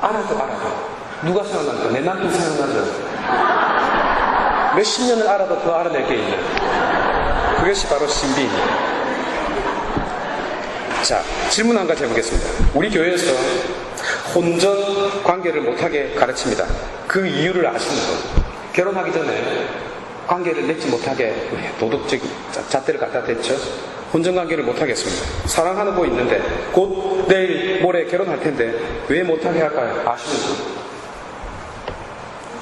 알아도. 누가 생각난다? 내 남편 생각나죠? 몇십 년을 알아도 더 알아낼 게 있는. 그것이 바로 신비입니다. 자, 질문 한 가지 해보겠습니다. 우리 교회에서 혼전 관계를 못하게 가르칩니다. 그 이유를 아시는 분. 결혼하기 전에 관계를 맺지 못하게 도덕적인 잣대를 갖다 댔죠. 혼전 관계를 못하게 했습니다. 사랑하는 분 있는데 곧 내일 모레 결혼할 텐데 왜 못하게 할까요? 아시는 분.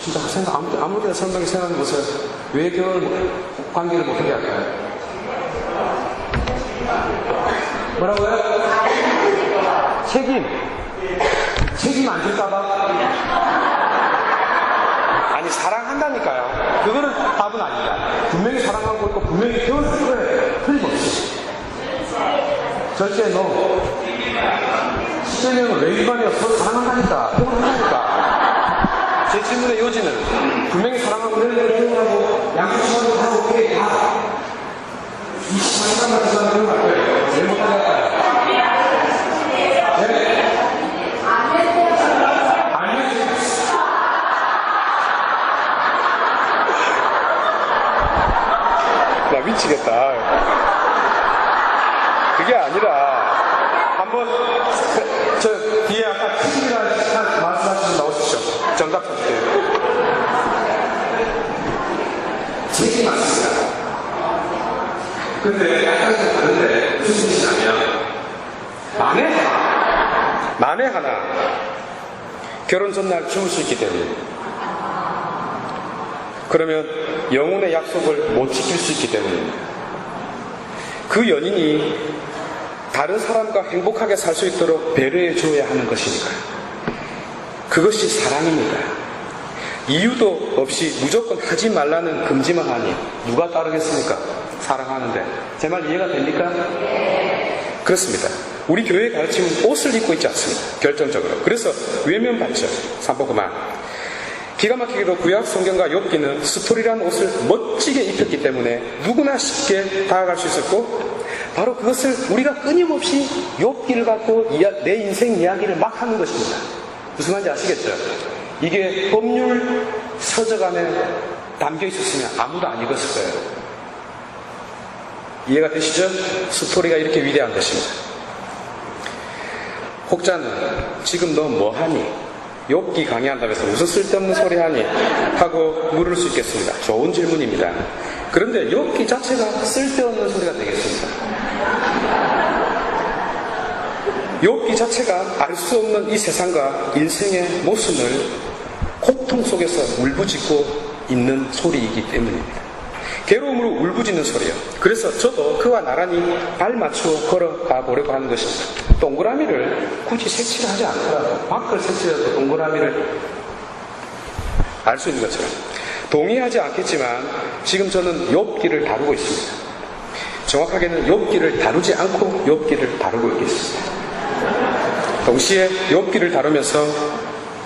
진짜 아무 데나 선명히 생각해 보세요. 왜 결혼 관계를 못하게 할까요? 뭐라고요? 책임 안 질까봐? 아니, 사랑한다니까요. 그거는 답은 아닙니다. 분명히 사랑하고 있고 분명히 결혼을 그래. 틀림없이. 절대 너 시대명은 레이반이야. 서로 사랑한다니까. 결혼한다니까. 제 질문의 요지는 분명히 사랑하고 결혼하고 양육하고 하고 오케이 다 24시간만 지나면 결혼할 거예요. 왜 못하게 할까요? 나 미치겠다. 그게 아니라 한번 저 뒤에 아까 책임이라는 말씀하시면 나오십시오. 정답 찾을게요. 책임 맞습니다. 근데 약간 좀 다른데 무슨 뜻이냐면 만에 하나 결혼 전날 죽을 수 있기 때문에. 그러면 영혼의 약속을 못 지킬 수 있기 때문입니다. 그 연인이 다른 사람과 행복하게 살 수 있도록 배려해 줘야 하는 것이니까요. 그것이 사랑입니다. 이유도 없이 무조건 하지 말라는 금지만 하니 누가 따르겠습니까? 사랑하는데. 제 말 이해가 됩니까? 그렇습니다. 우리 교회의 가르침은 옷을 입고 있지 않습니다. 결정적으로. 그래서 외면 받죠. 3번 그만. 기가 막히게도 구약 성경과 욥기는 스토리라는 옷을 멋지게 입혔기 때문에 누구나 쉽게 다가갈 수 있었고, 바로 그것을 우리가 끊임없이 욥기를 갖고 내 인생 이야기를 막 하는 것입니다. 무슨 말인지 아시겠죠? 이게 법률 서적 안에 담겨 있었으면 아무도 안 읽었을 거예요. 이해가 되시죠? 스토리가 이렇게 위대한 것입니다. 혹자는 지금 너 뭐하니? 욥기 강의한다면서 무슨 쓸데없는 소리 하니? 하고 물을 수 있겠습니다. 좋은 질문입니다. 그런데 욥기 자체가 쓸데없는 소리가 되겠습니다. 욥기 자체가 알 수 없는 이 세상과 인생의 모순을 고통 속에서 울부짖고 있는 소리이기 때문입니다. 괴로움으로 울부짖는 소리요. 그래서 저도 그와 나란히 발 맞추어 걸어가 보려고 하는 것입니다. 동그라미를 굳이 색칠을 하지 않더라도 밖을 색칠해서 동그라미를 알 수 있는 것처럼 동의하지 않겠지만 지금 저는 욥기를 다루고 있습니다. 정확하게는 욥기를 다루지 않고 욥기를 다루고 있겠습니다. 동시에 욥기를 다루면서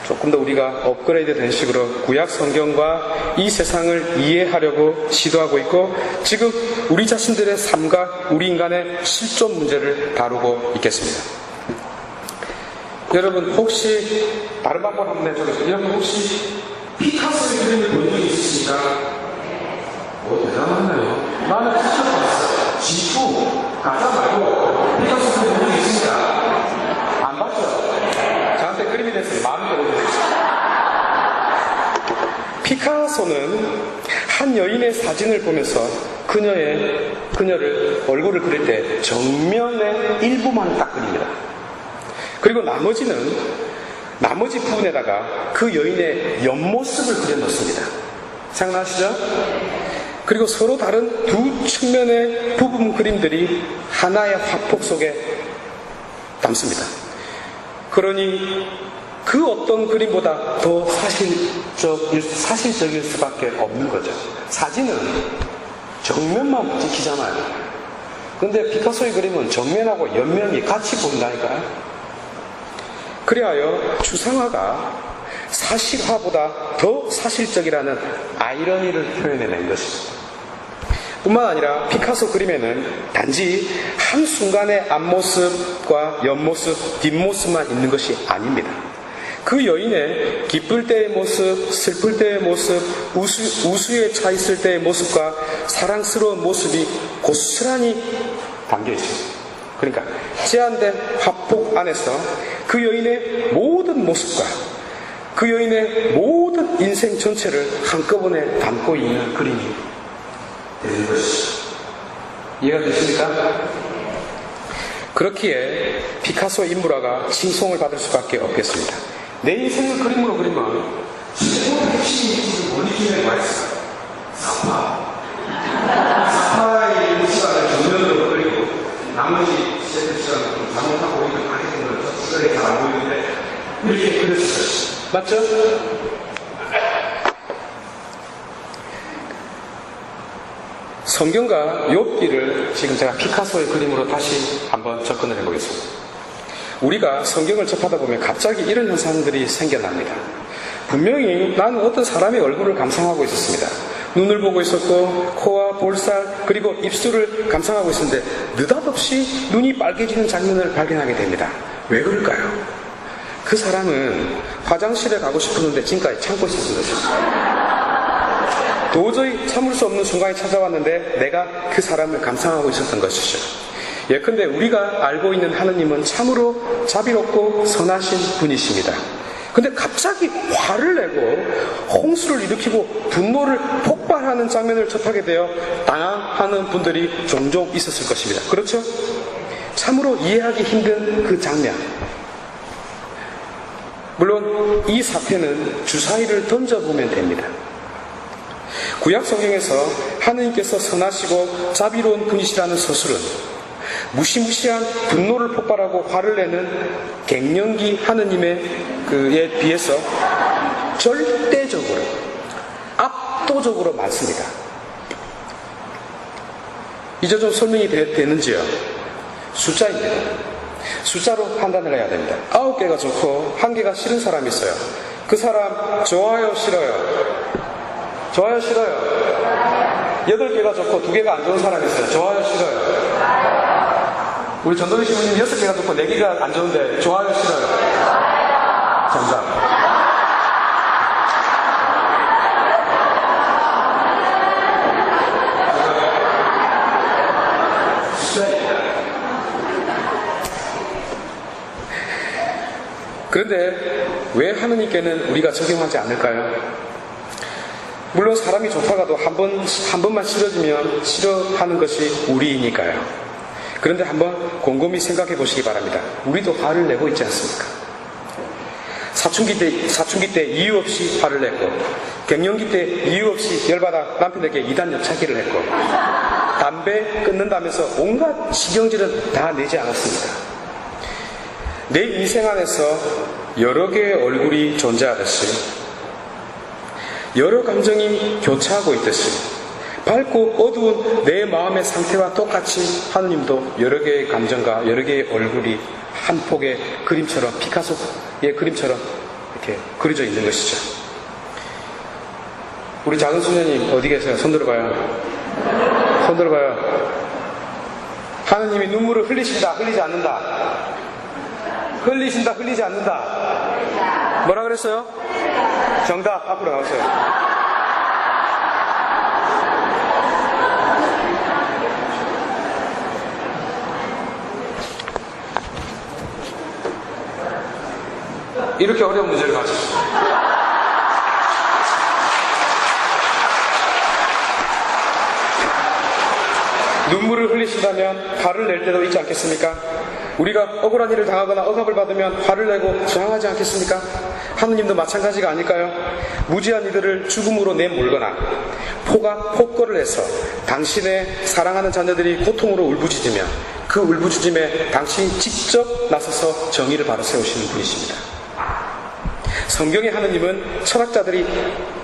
조금 더 우리가 업그레이드 된 식으로 구약 성경과 이 세상을 이해하려고 시도하고 있고, 지금 우리 자신들의 삶과 우리 인간의 실존 문제를 다루고 있겠습니다. 여러분 혹시 다른 방법 한번 내줘보세요. 여러분 혹시 피카소의 그림을 본 적이 있으십니까? 대단하네요. 나는 직접 봤어요. 지구 가사 말고 피카소 그림 본 적이 있습니까? 안 봤죠? 저한테 그림이 됐어요. 마음대로 됐어요. 피카소는 한 여인의 사진을 보면서 그녀를 얼굴을 그릴 때 정면의 일부만 딱 그립니다. 그리고 나머지 부분에다가 그 여인의 옆모습을 그려 놓습니다. 생각나시죠? 그리고 서로 다른 두 측면의 부분 그림들이 하나의 화폭 속에 담습니다. 그러니 그 어떤 그림보다 더 사실적일 수밖에 없는 거죠. 사진은 정면만 찍히잖아요. 근데 피카소의 그림은 정면하고 옆면이 같이 보인다니까요. 그리하여 추상화가 사실화보다 더 사실적이라는 아이러니를 표현해낸 것입니다. 뿐만 아니라 피카소 그림에는 단지 한순간의 앞모습과 옆모습, 뒷모습만 있는 것이 아닙니다. 그 여인의 기쁠 때의 모습, 슬플 때의 모습, 우수에 차 있을 때의 모습과 사랑스러운 모습이 고스란히 담겨 있습니다. 그러니까 제한된 화폭 안에서 그 여인의 모든 모습과 그 여인의 모든 인생 전체를 한꺼번에 담고 있는 그림이 되는 것이죠. 이해가 되십니까? 그렇기에 피카소 인물화가 칭송을 받을 수밖에 없겠습니다. 내 인생을 그림으로 그리면 최고의 핵심이 원리중에 와 있어요. 사파의 시간을 정면으로 그리고 나머지 세트 시간을 잘못하고 있는 가게들은 시간이 잘 안 보이는데 이렇게 그렸어요. 맞죠? 성경과 욥기를 지금 제가 피카소의 그림으로 다시 한번 접근을 해보겠습니다. 우리가 성경을 접하다 보면 갑자기 이런 현상들이 생겨납니다. 분명히 나는 어떤 사람의 얼굴을 감상하고 있었습니다. 눈을 보고 있었고 코와 볼살 그리고 입술을 감상하고 있었는데 느닷없이 눈이 빨개지는 장면을 발견하게 됩니다. 왜 그럴까요? 그 사람은 화장실에 가고 싶었는데 지금까지 참고 있었던 것이죠. 도저히 참을 수 없는 순간이 찾아왔는데 내가 그 사람을 감상하고 있었던 것이죠. 예컨대 우리가 알고 있는 하느님은 참으로 자비롭고 선하신 분이십니다. 근데 갑자기 화를 내고 홍수를 일으키고 분노를 폭발하는 장면을 접하게 되어 당황하는 분들이 종종 있었을 것입니다. 그렇죠? 참으로 이해하기 힘든 그 장면. 물론 이 사태는 주사위를 던져보면 됩니다. 구약 성경에서 하느님께서 선하시고 자비로운 분이시라는 서술은 무시무시한 분노를 폭발하고 화를 내는 갱년기 하느님에 비해서 절대적으로 압도적으로 많습니다. 이제 좀 설명이 되는지요? 숫자입니다. 숫자로 판단을 해야 됩니다. 9개가 좋고 1개가 싫은 사람이 있어요. 그 사람 좋아요, 싫어요? 좋아요, 싫어요? 8개가 좋고 2개가 안 좋은 사람이 있어요. 좋아요, 싫어요? 우리 전도희 신부님 6개가 좋고 4개가 안 좋은데 좋아요, 싫어요? 정답. 그런데 왜 하느님께는 우리가 적용하지 않을까요? 물론 사람이 좋다가도 한 번만 싫어지면 싫어하는 것이 우리이니까요. 그런데 한번 곰곰이 생각해 보시기 바랍니다. 우리도 화를 내고 있지 않습니까? 사춘기 때 이유 없이 화를 냈고, 갱년기 때 이유 없이 열받아 남편에게 이단 옆차기를 했고, 담배 끊는다면서 온갖 신경질은 다 내지 않았습니다. 내 인생 안에서 여러 개의 얼굴이 존재하듯이 여러 감정이 교차하고 있듯이 밝고 어두운 내 마음의 상태와 똑같이 하느님도 여러 개의 감정과 여러 개의 얼굴이 한 폭의 그림처럼 피카소의 그림처럼 이렇게 그려져 있는 것이죠. 우리 작은 수녀님 어디 계세요? 손 들어봐요. 손 들어봐요. 하느님이 눈물을 흘리신다, 흘리지 않는다? 흘리신다, 흘리지 않는다? 뭐라 그랬어요? 정답, 앞으로 나오세요. 이렇게 어려운 문제를 가지고 눈물을 흘리신다면 화를 낼 때도 있지 않겠습니까? 우리가 억울한 일을 당하거나 억압을 받으면 화를 내고 저항하지 않겠습니까? 하느님도 마찬가지가 아닐까요? 무지한 이들을 죽음으로 내몰거나 폭거를 해서 당신의 사랑하는 자녀들이 고통으로 울부짖으며 그 울부짖음에 당신이 직접 나서서 정의를 바로 세우시는 분이십니다. 성경의 하느님은 철학자들이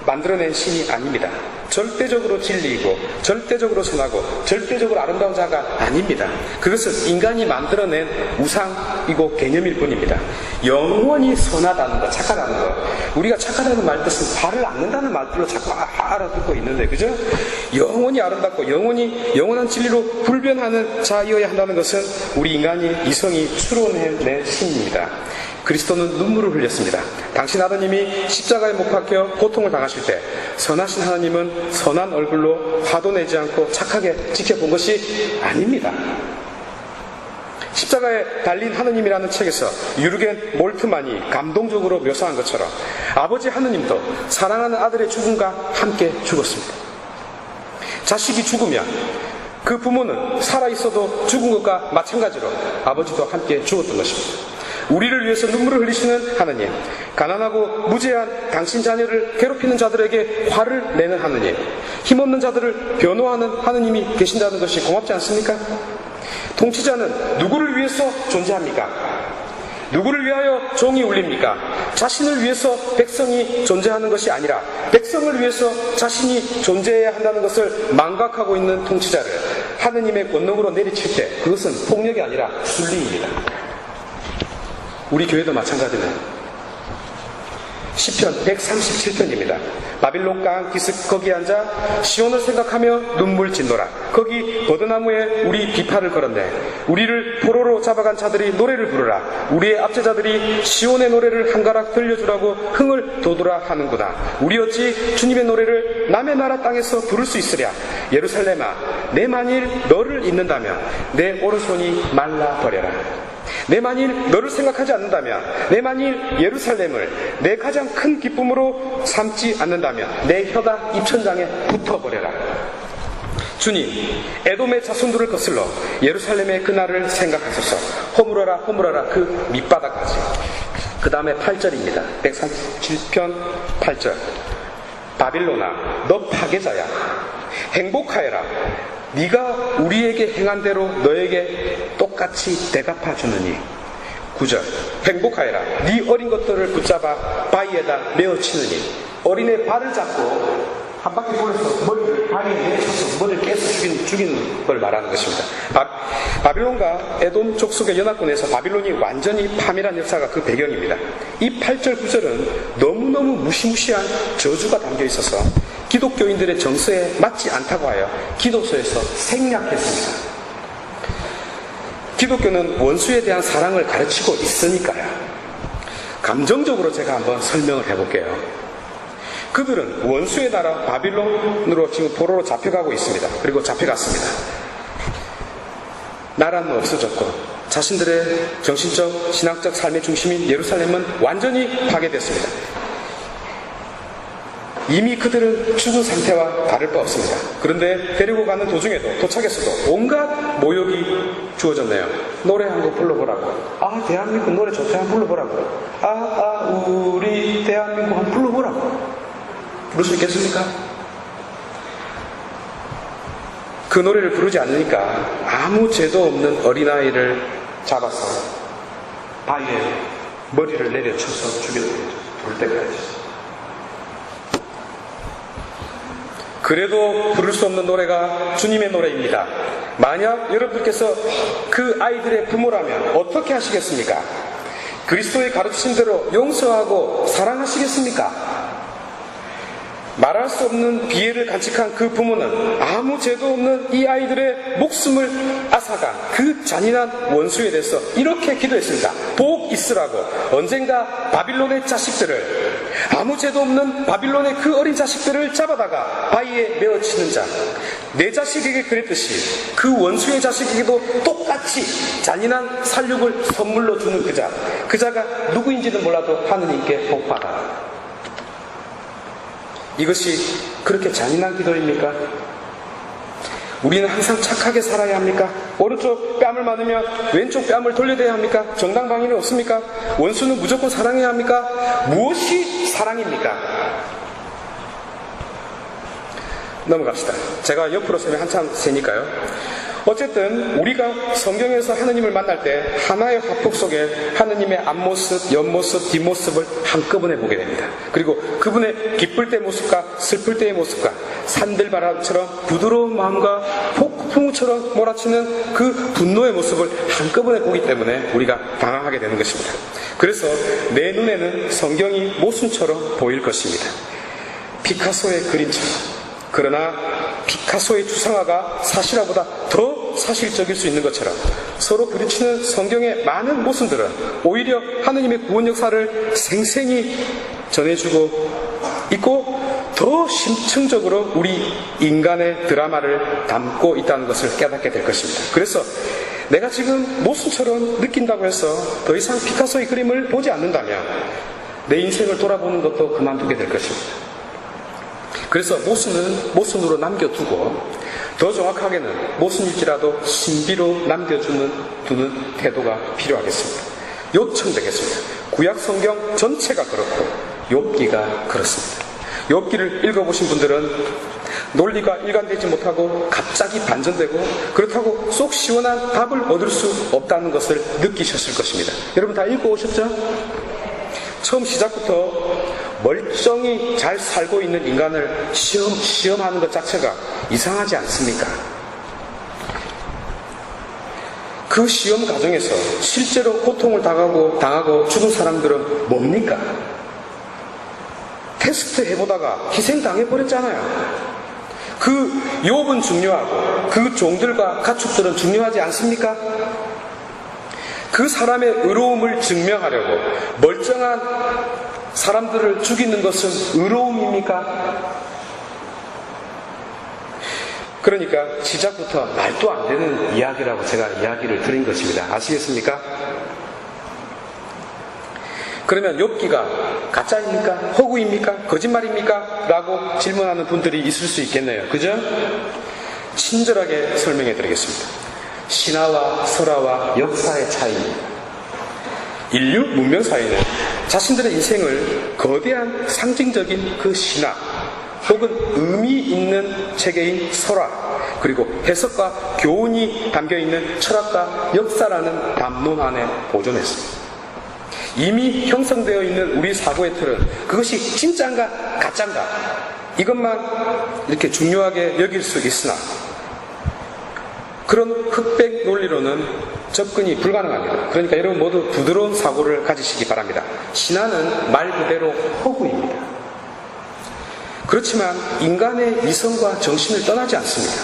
만들어낸 신이 아닙니다. 절대적으로 진리이고 절대적으로 선하고 절대적으로 아름다운 자가 아닙니다. 그것은 인간이 만들어낸 우상이고 개념일 뿐입니다. 영원히 선하다는 것, 착하다는 것, 우리가 착하다는 말 뜻은 발을 닦는다는 말들로 자꾸 알아듣고 있는데, 그죠? 영원히 아름답고 영원한 진리로 불변하는 자이어야 한다는 것은 우리 인간이 이성이 추론해낸 신입니다. 그리스도는 눈물을 흘렸습니다. 당신 아드님이 십자가에 못 박혀 고통을 당하실 때 선하신 하나님은 선한 얼굴로 화도 내지 않고 착하게 지켜본 것이 아닙니다. 십자가에 달린 하느님이라는 책에서 유르겐 몰트만이 감동적으로 묘사한 것처럼 아버지 하느님도 사랑하는 아들의 죽음과 함께 죽었습니다. 자식이 죽으면 그 부모는 살아있어도 죽은 것과 마찬가지로 아버지도 함께 죽었던 것입니다. 우리를 위해서 눈물을 흘리시는 하느님, 가난하고 무죄한 당신 자녀를 괴롭히는 자들에게 화를 내는 하느님, 힘없는 자들을 변호하는 하느님이 계신다는 것이 고맙지 않습니까? 통치자는 누구를 위해서 존재합니까? 누구를 위하여 종이 울립니까? 자신을 위해서 백성이 존재하는 것이 아니라 백성을 위해서 자신이 존재해야 한다는 것을 망각하고 있는 통치자를 하느님의 권능으로 내리칠 때 그것은 폭력이 아니라 순리입니다. 우리 교회도 마찬가지네요. 시편 137편입니다. 바빌론 강 기슭 거기에 앉아 시온을 생각하며 눈물 짓노라. 거기 버드나무에 우리 비파를 걸었네. 우리를 포로로 잡아간 자들이 노래를 부르라. 우리의 압제자들이 시온의 노래를 한가락 들려주라고 흥을 돋우라 하는구나. 우리 어찌 주님의 노래를 남의 나라 땅에서 부를 수 있으랴. 예루살렘아, 내 만일 너를 잊는다면 내 오른손이 말라버려라. 내 만일 너를 생각하지 않는다면, 내 만일 예루살렘을 내 가장 큰 기쁨으로 삼지 않는다면 내 혀가 입천장에 붙어버려라. 주님, 에돔의 자손들을 거슬러 예루살렘의 그날을 생각하소서. 허물어라 허물어라 그 밑바닥까지. 그 다음에 8절입니다. 137편 8절. 바빌론아, 너 파괴자야. 행복하여라. 네가 우리에게 행한 대로 너에게 똑같이 대갚아 주느니. 9절. 행복하여라. 네 어린 것들을 붙잡아 바위에다 메어치느니. 어린애 발을 잡고 한 바퀴 돌려서 머리를 바위에 내쳐서 머리를 깨서 죽이는 걸 말하는 것입니다. 바빌론과 에돔 족속의 연합군에서 바빌론이 완전히 파멸한 역사가 그 배경입니다. 이 8절 9절은 너무너무 무시무시한 저주가 담겨 있어서 기독교인들의 정서에 맞지 않다고 하여 기독서에서 생략했습니다. 기독교는 원수에 대한 사랑을 가르치고 있으니까요. 감정적으로 제가 한번 설명을 해볼게요. 그들은 원수의 나라 바빌론으로 지금 포로로 잡혀가고 있습니다. 그리고 잡혀갔습니다. 나라는 없어졌고 자신들의 정신적, 신앙적 삶의 중심인 예루살렘은 완전히 파괴됐습니다. 이미 그들은 죽은 상태와 다를 바 없습니다. 그런데 데리고 가는 도중에도 도착에서도 온갖 모욕이 주어졌네요. 노래 한 곡 불러보라고. 아, 대한민국 노래 좋다 한번 불러보라고. 우리 대한민국 한번 불러보라고. 부를 수 있겠습니까? 그 노래를 부르지 않으니까 아무 죄도 없는 어린아이를 잡아서 바위에 머리를 내려쳐서 죽일 때까지. 그래도 부를 수 없는 노래가 주님의 노래입니다. 만약 여러분들께서 그 아이들의 부모라면 어떻게 하시겠습니까? 그리스도의 가르치신 대로 용서하고 사랑하시겠습니까? 말할 수 없는 비애를 간직한 그 부모는 아무 죄도 없는 이 아이들의 목숨을 앗아간 그 잔인한 원수에 대해서 이렇게 기도했습니다. 복 있으라고. 언젠가 바빌론의 자식들을, 아무 죄도 없는 바빌론의 그 어린 자식들을 잡아다가 바위에 메어치는 자, 내 자식에게 그랬듯이 그 원수의 자식에게도 똑같이 잔인한 살육을 선물로 주는 그 자가 누구인지는 몰라도 하느님께 복받아라. 이것이 그렇게 잔인한 기도입니까? 우리는 항상 착하게 살아야 합니까? 오른쪽 뺨을 맞으면 왼쪽 뺨을 돌려대야 합니까? 정당방위는 없습니까? 원수는 무조건 사랑해야 합니까? 무엇이 사랑입니까? 넘어갑시다. 제가 옆으로 세면 한참 세니까요. 어쨌든 우리가 성경에서 하느님을 만날 때 하나의 화폭 속에 하느님 하나님의 앞모습, 옆모습, 뒷모습을 한꺼번에 보게 됩니다. 그리고 그분의 기쁠 때의 모습과 슬플 때의 모습과 산들바람처럼 부드러운 마음과 폭풍우처럼 몰아치는 그 분노의 모습을 한꺼번에 보기 때문에 우리가 당황하게 되는 것입니다. 그래서 내 눈에는 성경이 모순처럼 보일 것입니다. 피카소의 그림처럼. 그러나 피카소의 추상화가 사실화보다 더 사실적일 수 있는 것처럼 서로 부딪히는 성경의 많은 모순들은 오히려 하느님의 구원 역사를 생생히 전해주고 있고 더 심층적으로 우리 인간의 드라마를 담고 있다는 것을 깨닫게 될 것입니다. 그래서 내가 지금 모순처럼 느낀다고 해서 더 이상 피카소의 그림을 보지 않는다면 내 인생을 돌아보는 것도 그만두게 될 것입니다. 그래서 모순은 모순으로 남겨두고 더 정확하게는 모순일지라도 신비로 남겨두는 태도가 필요하겠습니다. 요청되겠습니다. 구약 성경 전체가 그렇고 욥기가 그렇습니다. 욥기를 읽어보신 분들은 논리가 일관되지 못하고 갑자기 반전되고 그렇다고 쏙 시원한 답을 얻을 수 없다는 것을 느끼셨을 것입니다. 여러분 다 읽어오셨죠? 처음 시작부터 멀쩡히 잘 살고 있는 인간을 시험하는 것 자체가 이상하지 않습니까? 그 시험 과정에서 실제로 고통을 당하고 죽은 사람들은 뭡니까? 테스트 해보다가 희생당해버렸잖아요. 그 욥은 중요하고 그 종들과 가축들은 중요하지 않습니까? 그 사람의 의로움을 증명하려고 멀쩡한 사람들을 죽이는 것은 의로움입니까? 그러니까 시작부터 말도 안 되는 이야기라고 제가 이야기를 드린 것입니다. 아시겠습니까? 그러면 욥기가 가짜입니까? 허구입니까? 거짓말입니까? 라고 질문하는 분들이 있을 수 있겠네요. 그죠? 친절하게 설명해 드리겠습니다. 신화와 설화와 역사의 차이입니다. 인류 문명 사회는 자신들의 인생을 거대한 상징적인 그 신화 혹은 의미 있는 체계인 설화 그리고 해석과 교훈이 담겨있는 철학과 역사라는 담론 안에 보존했습니다. 이미 형성되어 있는 우리 사고의 틀은 그것이 진짜인가 가짜인가 이것만 이렇게 중요하게 여길 수 있으나 그런 흑백 논리로는 접근이 불가능합니다. 그러니까 여러분 모두 부드러운 사고를 가지시기 바랍니다. 신화는 말 그대로 허구입니다. 그렇지만 인간의 이성과 정신을 떠나지 않습니다.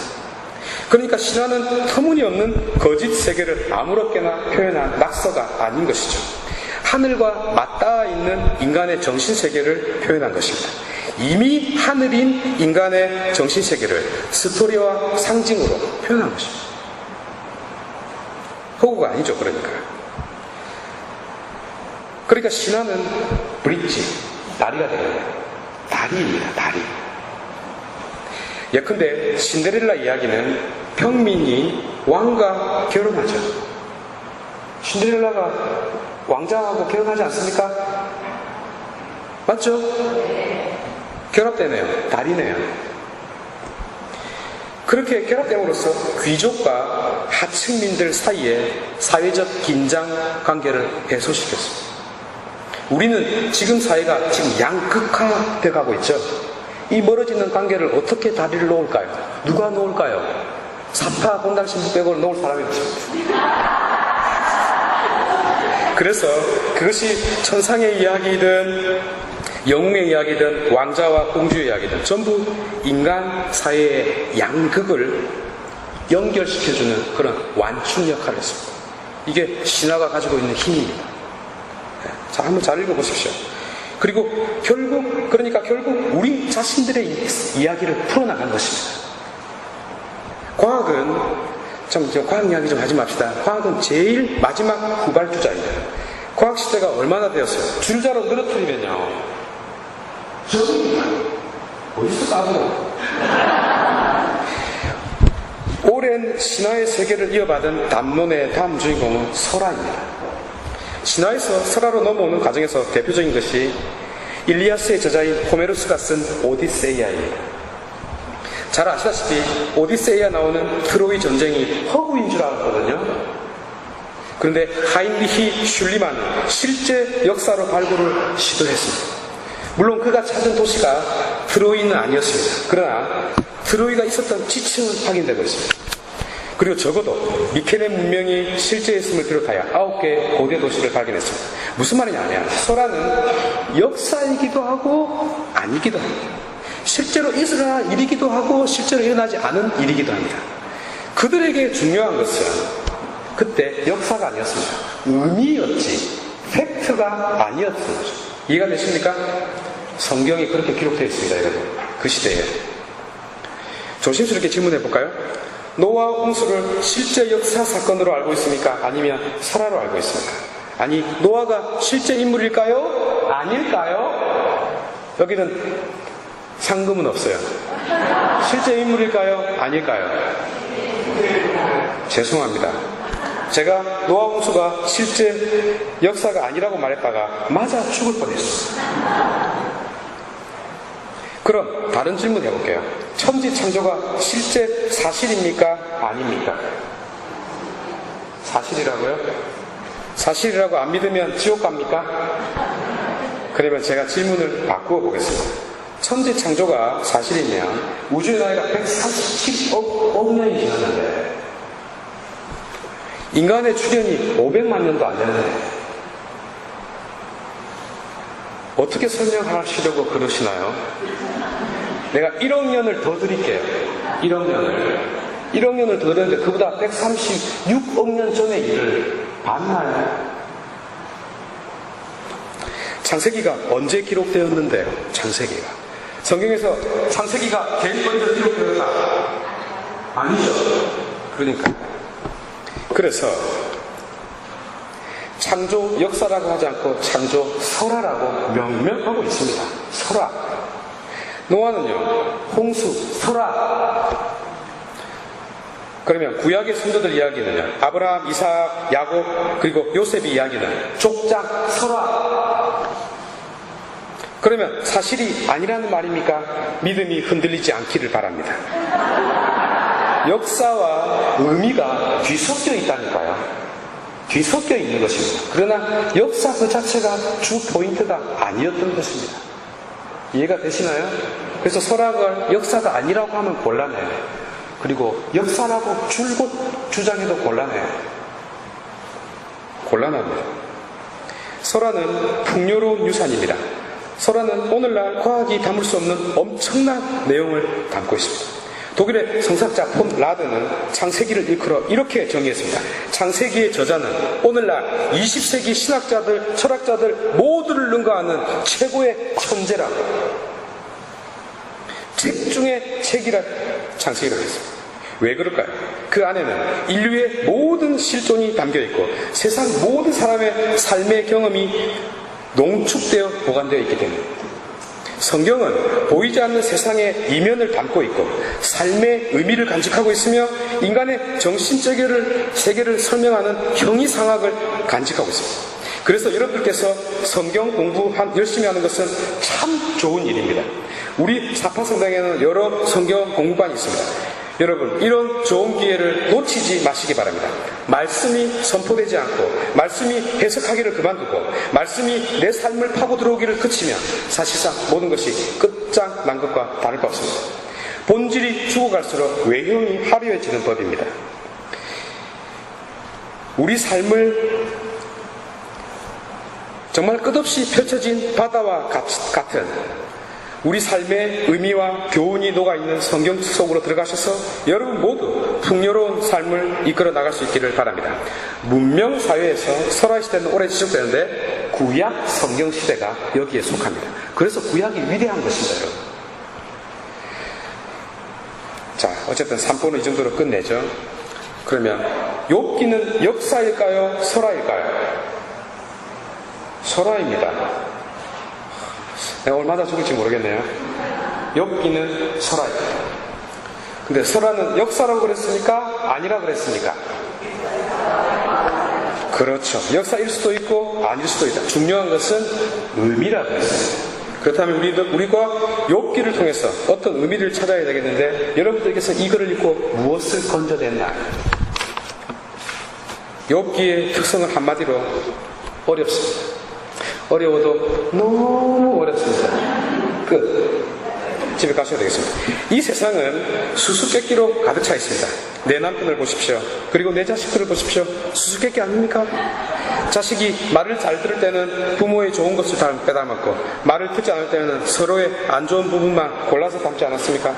그러니까 신화는 터무니없는 거짓 세계를 아무렇게나 표현한 낙서가 아닌 것이죠. 하늘과 맞닿아 있는 인간의 정신세계를 표현한 것입니다. 이미 하늘인 인간의 정신세계를 스토리와 상징으로 표현한 것입니다. 허구가 아니죠. 그러니까 신화는 브릿지, 다리가 되는 다리입니다. 다리. 예컨대 신데렐라 이야기는 평민이 왕과 결혼하죠. 신데렐라가 왕자하고 결혼하지 않습니까? 맞죠? 결합되네요. 다리네요. 그렇게 결합됨으로써 귀족과 하층민들 사이에 사회적 긴장 관계를 해소시켰습니다. 우리는 지금 사회가 지금 양극화되어 가고 있죠. 이 멀어지는 관계를 어떻게 다리를 놓을까요? 누가 놓을까요? 사파 본당 신부 빼고는 놓을 사람이 없습니다. 그래서 그것이 천상의 이야기든 영웅의 이야기든 왕자와 공주의 이야기든 전부 인간 사회의 양극을 연결시켜주는 그런 완충 역할을 했습니다. 이게 신화가 가지고 있는 힘입니다. 자, 한번 잘 읽어보십시오. 그리고 결국 우리 자신들의 이야기를 풀어나간 것입니다. 과학은 과학 이야기 좀 하지 맙시다. 과학은 제일 마지막 후발주자입니다. 과학시대가 얼마나 되었어요? 줄자로 늘어뜨리면요. 어디서 까불어? 오랜 신화의 세계를 이어받은 담론의 다음 주인공은 설화입니다. 신화에서 설화로 넘어오는 과정에서 대표적인 것이 일리아스의 저자인 호메로스가 쓴 오디세이아입니다. 잘 아시다시피 오디세이아 나오는 트로이 전쟁이 허구인 줄 알았거든요. 그런데 하인리히 슐리만은 실제 역사로 발굴을 시도했습니다. 물론 그가 찾은 도시가 트로이는 아니었습니다. 그러나 트로이가 있었던 지층은 확인되고 있습니다. 그리고 적어도 미케네 문명이 실제였음을 비롯하여 9개의 고대 도시를 발견했습니다. 무슨 말이냐 하면 소라는 역사이기도 하고 아니기도 합니다. 실제로 일어날 일이기도 하고 실제로 일어나지 않은 일이기도 합니다. 그들에게 중요한 것은 그때 역사가 아니었습니다. 의미였지 팩트가 아니었던 거죠. 이해가 되십니까? 성경이 그렇게 기록되어 있습니다. 여러분, 그 시대에. 조심스럽게 질문해 볼까요? 노아 홍수를 실제 역사 사건으로 알고 있습니까? 아니면 설화로 알고 있습니까? 아니, 노아가 실제 인물일까요? 아닐까요? 여기는 상금은 없어요. 실제 인물일까요? 아닐까요? 죄송합니다. 제가 노아 홍수가 실제 역사가 아니라고 말했다가 맞아 죽을 뻔했어요. 그럼 다른 질문 해볼게요. 천지 창조가 실제 사실입니까? 아닙니까? 사실이라고요? 사실이라고 안 믿으면 지옥 갑니까? 그러면 제가 질문을 바꾸어 보겠습니다. 천지 창조가 사실이면 우주의 나이가 137억 년이 지났는데 인간의 출현이 500만 년도 안 됐는데 어떻게 설명하시려고 그러시나요? 내가 1억 년을 더 드릴게요. 1억 년을 더 드렸는데 그보다 136억 년 전의 일을 봤나요? 창세기가 언제 기록되었는데요? 창세기가. 성경에서 창세기가 제일 먼저 기록되었나? 아니죠. 그러니까. 그래서 창조 역사라고 하지 않고 창조 설화라고 명명하고 있습니다. 설화. 노아는요, 홍수, 설화. 그러면 구약의 성도들 이야기는요, 아브라함, 이삭, 야곱, 그리고 요셉의 이야기는 족장, 설화. 그러면 사실이 아니라는 말입니까? 믿음이 흔들리지 않기를 바랍니다. 역사와 의미가 뒤섞여 있다니까요. 뒤섞여 있는 것입니다. 그러나 역사 그 자체가 주 포인트가 아니었던 것입니다. 이해가 되시나요? 그래서 설학을 역사가 아니라고 하면 곤란해요. 그리고 역사라고 줄곧 주장해도 곤란해요. 곤란합니다. 설화는 풍요로운 유산입니다. 설화는 오늘날 과학이 담을 수 없는 엄청난 내용을 담고 있습니다. 독일의 성사학자 폰 라드는 창세기를 일컬어 이렇게 정의했습니다. 창세기의 저자는 오늘날 20세기 신학자들, 철학자들 모두를 능가하는 최고의 천재라고. 책 중에 책이라 창세기라고 했습니다. 왜 그럴까요? 그 안에는 인류의 모든 실존이 담겨있고 세상 모든 사람의 삶의 경험이 농축되어 보관되어 있기 때문입니다. 성경은 보이지 않는 세상의 이면을 담고 있고 삶의 의미를 간직하고 있으며 인간의 정신적 세계를 설명하는 형이상학을 간직하고 있습니다. 그래서 여러분들께서 성경 공부 열심히 하는 것은 참 좋은 일입니다. 우리 사파성당에는 여러 성경 공부반이 있습니다. 여러분, 이런 좋은 기회를 놓치지 마시기 바랍니다. 말씀이 선포되지 않고 말씀이 해석하기를 그만두고 말씀이 내 삶을 파고 들어오기를 그치면 사실상 모든 것이 끝장난 것과 다를 바 없습니다. 본질이 죽어갈수록 외형이 화려해지는 법입니다. 우리 삶을 정말 끝없이 펼쳐진 바다와 같은 우리 삶의 의미와 교훈이 녹아있는 성경 속으로 들어가셔서 여러분 모두 풍요로운 삶을 이끌어 나갈 수 있기를 바랍니다. 문명사회에서 설화시대는 오래 지속되는데 구약 성경시대가 여기에 속합니다. 그래서 구약이 위대한 것입니다. 여러분. 자, 어쨌든 3부는 이 정도로 끝내죠. 그러면 욥기는 역사일까요? 설화일까요? 설화입니다. 내가 얼마나 죽을지 모르겠네요. 욥기는 설화입니다. 근데 설화는 역사라고 그랬습니까? 아니라고 그랬습니까? 그렇죠. 역사일 수도 있고 아닐 수도 있다. 중요한 것은 의미라고 했습니다. 그렇다면 우리가 욥기를 통해서 어떤 의미를 찾아야 되겠는데 여러분들께서 이 글을 읽고 무엇을 건져냈나? 욥기의 특성은 한마디로 어렵습니다. 어려워도 너무 어렵습니다. 끝. 집에 가셔야 되겠습니다. 이 세상은 수수께끼로 가득 차 있습니다. 내 남편을 보십시오. 그리고 내 자식들을 보십시오. 수수께끼 아닙니까? 자식이 말을 잘 들을 때는 부모의 좋은 것을 잘 빼닮았고, 말을 듣지 않을 때는 서로의 안 좋은 부분만 골라서 담지 않았습니까?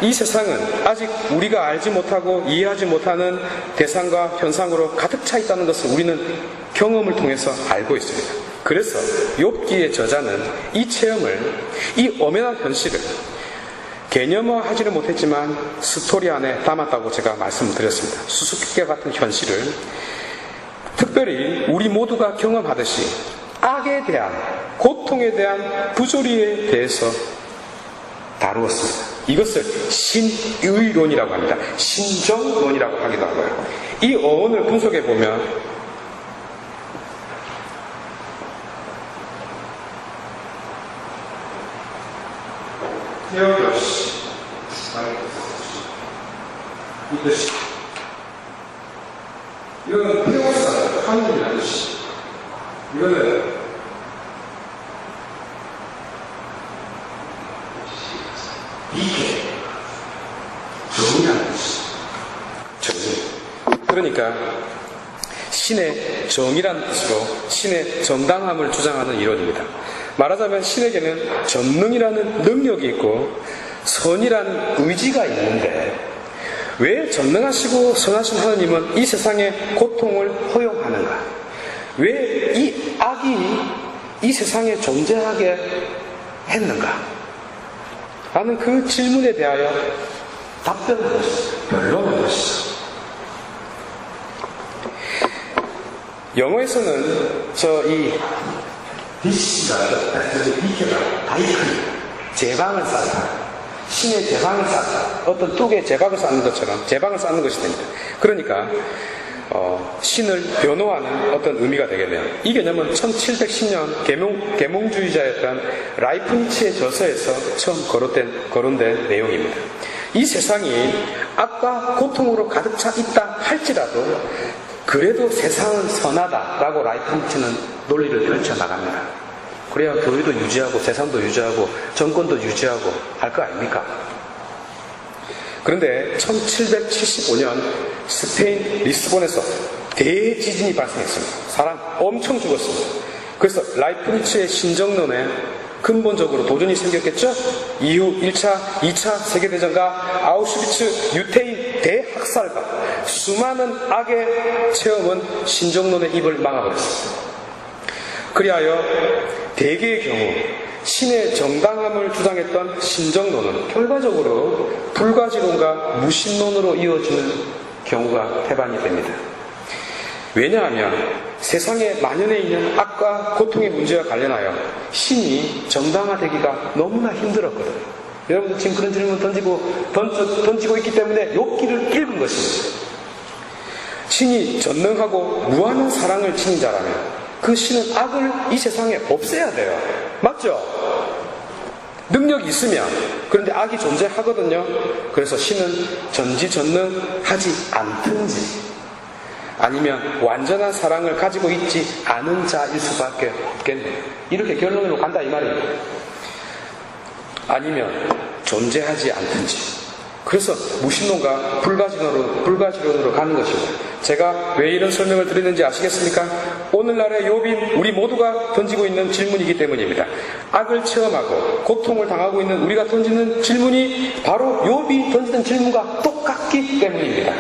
이 세상은 아직 우리가 알지 못하고 이해하지 못하는 대상과 현상으로 가득 차 있다는 것을 우리는 경험을 통해서 알고 있습니다. 그래서 욥기의 저자는 이 체험을, 이 엄연한 현실을 개념화하지는 못했지만 스토리 안에 담았다고 제가 말씀드렸습니다. 수수께끼 같은 현실을 특별히 우리 모두가 경험하듯이 악에 대한, 고통에 대한 부조리에 대해서 다루었습니다. 이것을 신의론이라고 합니다. 신정론이라고 하기도 하고요. 이 어원을 분석해 보면 태어교시 이것이 이거는 태어사 하늘이라는 뜻이, 이거는 비계 정이라는 뜻이, 정의. 그러니까 신의 정이라는 뜻으로 신의 정당함을 주장하는 이론입니다. 말하자면 신에게는 전능이라는 능력이 있고 선이라는 의지가 있는데, 왜 전능하시고 선하신 하나님은 이 세상의 고통을 허용하는가? 왜 이 악이 이 세상에 존재하게 했는가? 라는 그 질문에 대하여 답변하는 것이죠. 변론하는 것이죠. 영어에서는 비케가 다이클, 제방을 쌓다, 신의 제방을 쌓다, 어떤 뚝에 제방을 쌓는 것처럼 제방을 쌓는 것이 됩니다. 그러니까 신을 변호하는 어떤 의미가 되겠네요. 이 개념은 1710년 계몽주의자였던 라이프니츠의 저서에서 처음 거론된 내용입니다. 이 세상이 악과 고통으로 가득 차 있다 할지라도 그래도 세상은 선하다라고 라이프니츠는 논리를 펼쳐나갑니다. 그래야 교회도 유지하고 세상도 유지하고 정권도 유지하고 할 거 아닙니까? 그런데 1775년 스페인 리스본에서 대지진이 발생했습니다. 사람 엄청 죽었습니다. 그래서 라이프니츠의 신정론에 근본적으로 도전이 생겼겠죠? 이후 1차, 2차 세계대전과 아우슈비츠 유태인 대학살과 수많은 악의 체험은 신정론의 입을 막아버렸습니다. 그리하여 대개의 경우 신의 정당함을 주장했던 신정론은 결과적으로 불가지론과 무신론으로 이어지는 경우가 태반이 됩니다. 왜냐하면 세상에 만연해 있는 악과 고통의 문제와 관련하여 신이 정당화되기가 너무나 힘들었거든요. 여러분들 지금 그런 질문 던지고 있기 때문에 욥기를 읽은 것입니다. 신이 전능하고 무한한 사랑을 지닌 자라면 그 신은 악을 이 세상에 없애야 돼요. 맞죠? 능력이 있으면. 그런데 악이 존재하거든요. 그래서 신은 전지전능하지 않든지 아니면 완전한 사랑을 가지고 있지 않은 자일 수밖에 없겠네요. 이렇게 결론으로 간다 이 말입니다. 아니면 존재하지 않든지. 그래서 무신론과 불가지론으로 가는 것입니다. 제가 왜 이런 설명을 드리는지 아시겠습니까? 오늘날의 욥인 우리 모두가 던지고 있는 질문이기 때문입니다. 악을 체험하고 고통을 당하고 있는 우리가 던지는 질문이 바로 욥이 던지는 질문과 똑같기 때문입니다.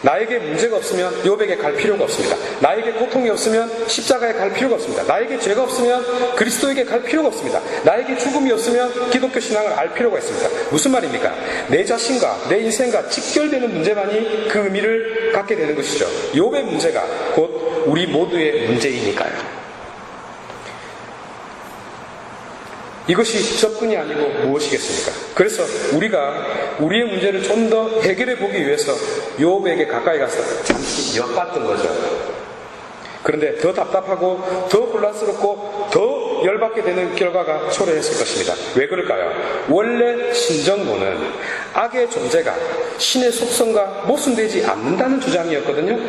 나에게 문제가 없으면 욥에게 갈 필요가 없습니다. 나에게 고통이 없으면 십자가에 갈 필요가 없습니다. 나에게 죄가 없으면 그리스도에게 갈 필요가 없습니다. 나에게 죽음이 없으면 기독교 신앙을 알 필요가 있습니다. 무슨 말입니까? 내 자신과 내 인생과 직결되는 문제만이 그 의미를 갖게 되는 것이죠. 욥의 문제가 곧 우리 모두의 문제이니까요. 이것이 접근이 아니고 무엇이겠습니까? 그래서 우리가 우리의 문제를 좀 더 해결해 보기 위해서 욥에게 가까이 가서 잠시 엿봤던 거죠. 그런데 더 답답하고 더 혼란스럽고 더 열받게 되는 결과가 초래했을 것입니다. 왜 그럴까요? 원래 신정론은 악의 존재가 신의 속성과 모순되지 않는다는 주장이었거든요.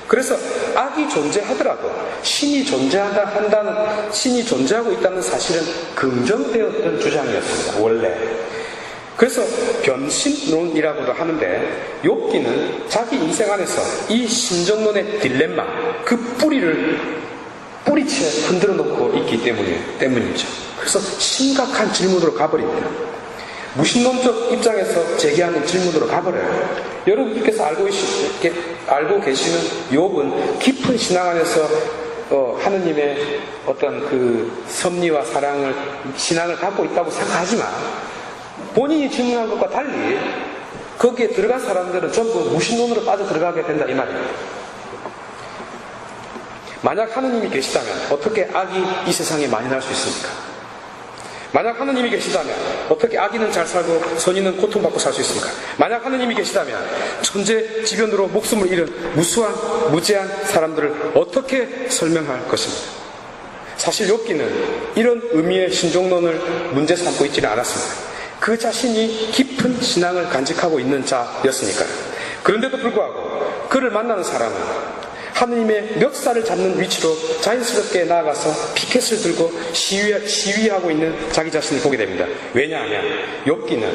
그래서 악이 존재하더라도 신이 신이 존재하고 있다는 사실은 긍정되었던 주장이었습니다. 원래. 그래서 변신론이라고도 하는데 욥기는 자기 인생 안에서 이 신정론의 딜레마, 그 뿌리채 흔들어 놓고 있기 때문이죠. 그래서 심각한 질문으로 가버립니다. 무신론적 입장에서 제기하는 질문으로 가버려요. 여러분께서 알고 계시는 욥은 깊은 신앙 안에서 하느님의 어떤 그 섭리와 신앙을 갖고 있다고 생각하지만 본인이 질문한 것과 달리 거기에 들어간 사람들은 전부 무신론으로 빠져 들어가게 된다 이 말입니다. 만약 하느님이 계시다면 어떻게 악이 이 세상에 많이 날 수 있습니까? 만약 하느님이 계시다면 어떻게 악인은 잘 살고 선인은 고통받고 살 수 있습니까? 만약 하느님이 계시다면 천재지변으로 목숨을 잃은 무지한 사람들을 어떻게 설명할 것입니다. 사실 욥기는 이런 의미의 신종론을 문제 삼고 있지는 않았습니다. 그 자신이 깊은 신앙을 간직하고 있는 자였으니까요. 그런데도 불구하고 그를 만나는 사람은 하느님의 멱살을 잡는 위치로 자연스럽게 나아가서 피켓을 들고 시위하고 있는 자기 자신을 보게 됩니다. 왜냐하면 욥기는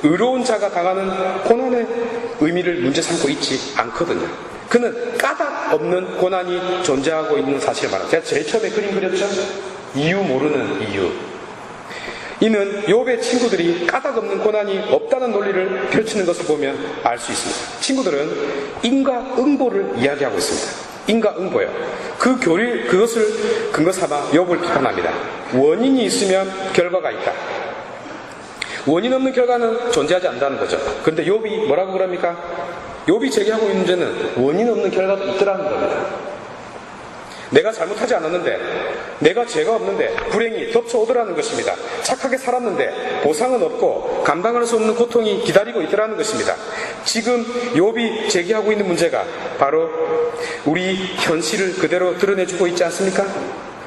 의로운 자가 당하는 고난의 의미를 문제 삼고 있지 않거든요. 그는 까닭 없는 고난이 존재하고 있는 사실을 말합니다. 제가 제일 처음에 그림 그렸죠? 이유 모르는 이유. 이는 욥의 친구들이 까닭 없는 고난이 없다는 논리를 펼치는 것을 보면 알 수 있습니다. 친구들은 인과응보를 이야기하고 있습니다. 인과응보요. 그것을 근거 삼아 욥을 비판합니다. 원인이 있으면 결과가 있다. 원인 없는 결과는 존재하지 않는다는 거죠. 그런데 욥이 뭐라고 그럽니까? 욥이 제기하고 있는 문제는 원인 없는 결과도 있더라는 겁니다. 내가 잘못하지 않았는데, 내가 죄가 없는데 불행이 덮쳐오더라는 것입니다. 착하게 살았는데 보상은 없고 감당할 수 없는 고통이 기다리고 있더라는 것입니다. 지금 욥이 제기하고 있는 문제가 바로 우리 현실을 그대로 드러내주고 있지 않습니까?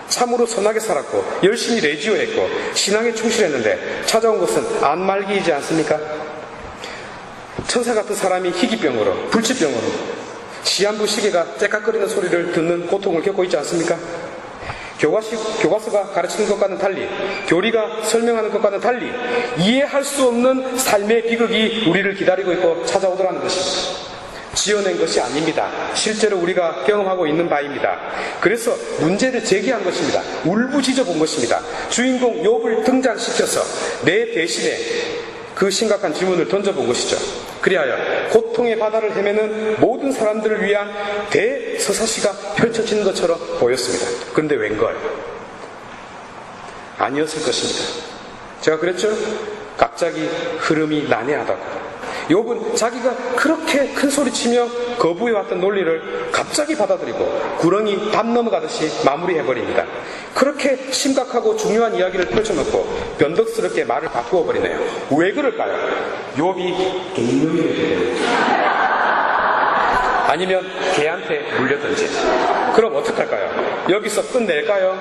참으로 선하게 살았고 열심히 레지오했고 신앙에 충실했는데 찾아온 것은 안말기이지 않습니까? 천사 같은 사람이 희귀병으로, 불치병으로 시한부 시계가 째깍거리는 소리를 듣는 고통을 겪고 있지 않습니까? 교과서가 가르치는 것과는 달리, 교리가 설명하는 것과는 달리 이해할 수 없는 삶의 비극이 우리를 기다리고 있고 찾아오더라는 것입니다. 지어낸 것이 아닙니다. 실제로 우리가 경험하고 있는 바입니다. 그래서 문제를 제기한 것입니다. 울부짖어 본 것입니다. 주인공 욥을 등장시켜서 내 대신에 그 심각한 질문을 던져본 것이죠. 그리하여 고통의 바다를 헤매는 모든 사람들을 위한 대서사시가 펼쳐지는 것처럼 보였습니다. 그런데 웬걸? 아니었을 것입니다. 제가 그랬죠? 갑자기 흐름이 난해하다고. 욥은 자기가 그렇게 큰 소리치며 거부해왔던 논리를 갑자기 받아들이고 구렁이 담 넘어가듯이 마무리해버립니다. 그렇게 심각하고 중요한 이야기를 펼쳐놓고 변덕스럽게 말을 바꾸어 버리네요. 왜 그럴까요? 욥이 개인용이 아니면 개한테 물렸든지. 그럼 어떡할까요? 여기서 끝낼까요?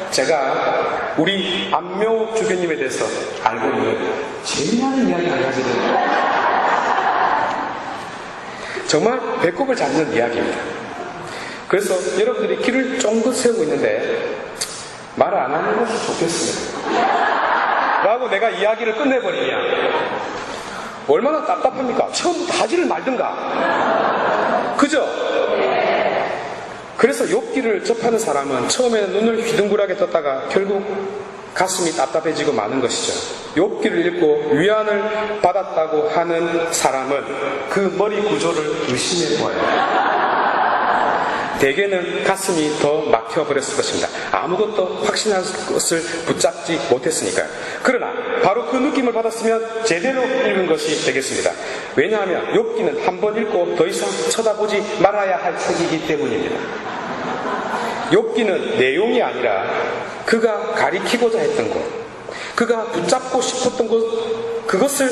제가 우리 안묘 주교님에 대해서 알고 있는 재미나는 이야기 한 가지를 정말 배꼽을 잡는 이야기입니다. 그래서 여러분들이 길을 쫑긋 세우고 있는데 말을 안 하는 것이 좋겠습니다. 라고 내가 이야기를 끝내버리냐. 얼마나 답답합니까? 처음부터 하지를 말든가. 그죠? 그래서 욥기를 접하는 사람은 처음에는 눈을 휘둥그레하게 떴다가 결국 가슴이 답답해지고 마는 것이죠. 욥기를 읽고 위안을 받았다고 하는 사람은 그 머리 구조를 의심해 보아요. 대개는 가슴이 더 막혀버렸을 것입니다. 아무것도 확신할 것을 붙잡지 못했으니까요. 그러나 바로 그 느낌을 받았으면 제대로 읽은 것이 되겠습니다. 왜냐하면 욥기는 한 번 읽고 더 이상 쳐다보지 말아야 할 책이기 때문입니다. 욥기는 내용이 아니라 그가 가리키고자 했던 것, 그가 붙잡고 싶었던 것, 그것을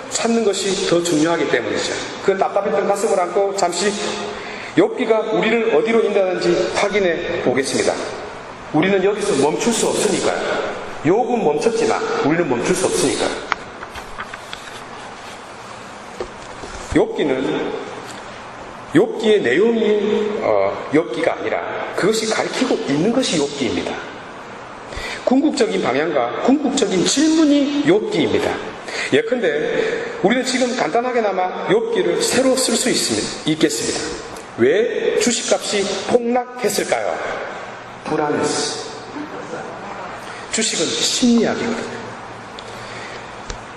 찾는 것이 더 중요하기 때문이죠. 그 답답했던 가슴을 안고 잠시 욥기가 우리를 어디로 인도하는지 확인해 보겠습니다. 우리는 여기서 멈출 수 없으니까요. 욥은 멈췄지만 우리는 멈출 수 없으니까요. 욥기는 욥기의 내용이 욥기가 아니라 그것이 가리키고 있는 것이 욥기입니다. 궁극적인 방향과 궁극적인 질문이 욥기입니다. 예컨대 우리는 지금 간단하게나마 욥기를 새로 쓸 수 있겠습니다. 왜 주식값이 폭락했을까요? 불안해서. 주식은 심리학이거든요.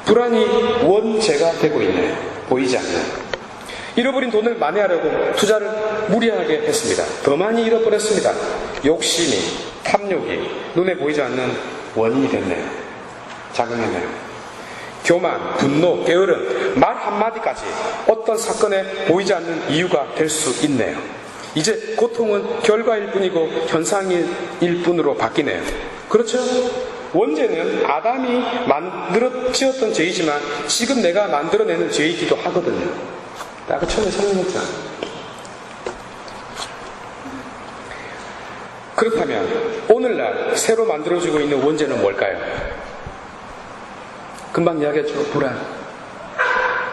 불안이 원죄가 되고 있네요. 보이지 않나요? 잃어버린 돈을 만회하려고 투자를 무리하게 했습니다. 더 많이 잃어버렸습니다. 욕심이, 탐욕이 눈에 보이지 않는 원인이 됐네요. 작용했네요. 교만, 분노, 게으름, 말 한마디까지 어떤 사건에 보이지 않는 이유가 될 수 있네요. 이제 고통은 결과일 뿐이고 현상일 뿐으로 바뀌네요. 그렇죠? 원죄는 아담이 만들어 지었던 죄이지만 지금 내가 만들어내는 죄이기도 하거든요. 아까 처음에 설명했잖아. 그렇다면 오늘날 새로 만들어지고 있는 원죄는 뭘까요? 금방 이야기했죠. 불안.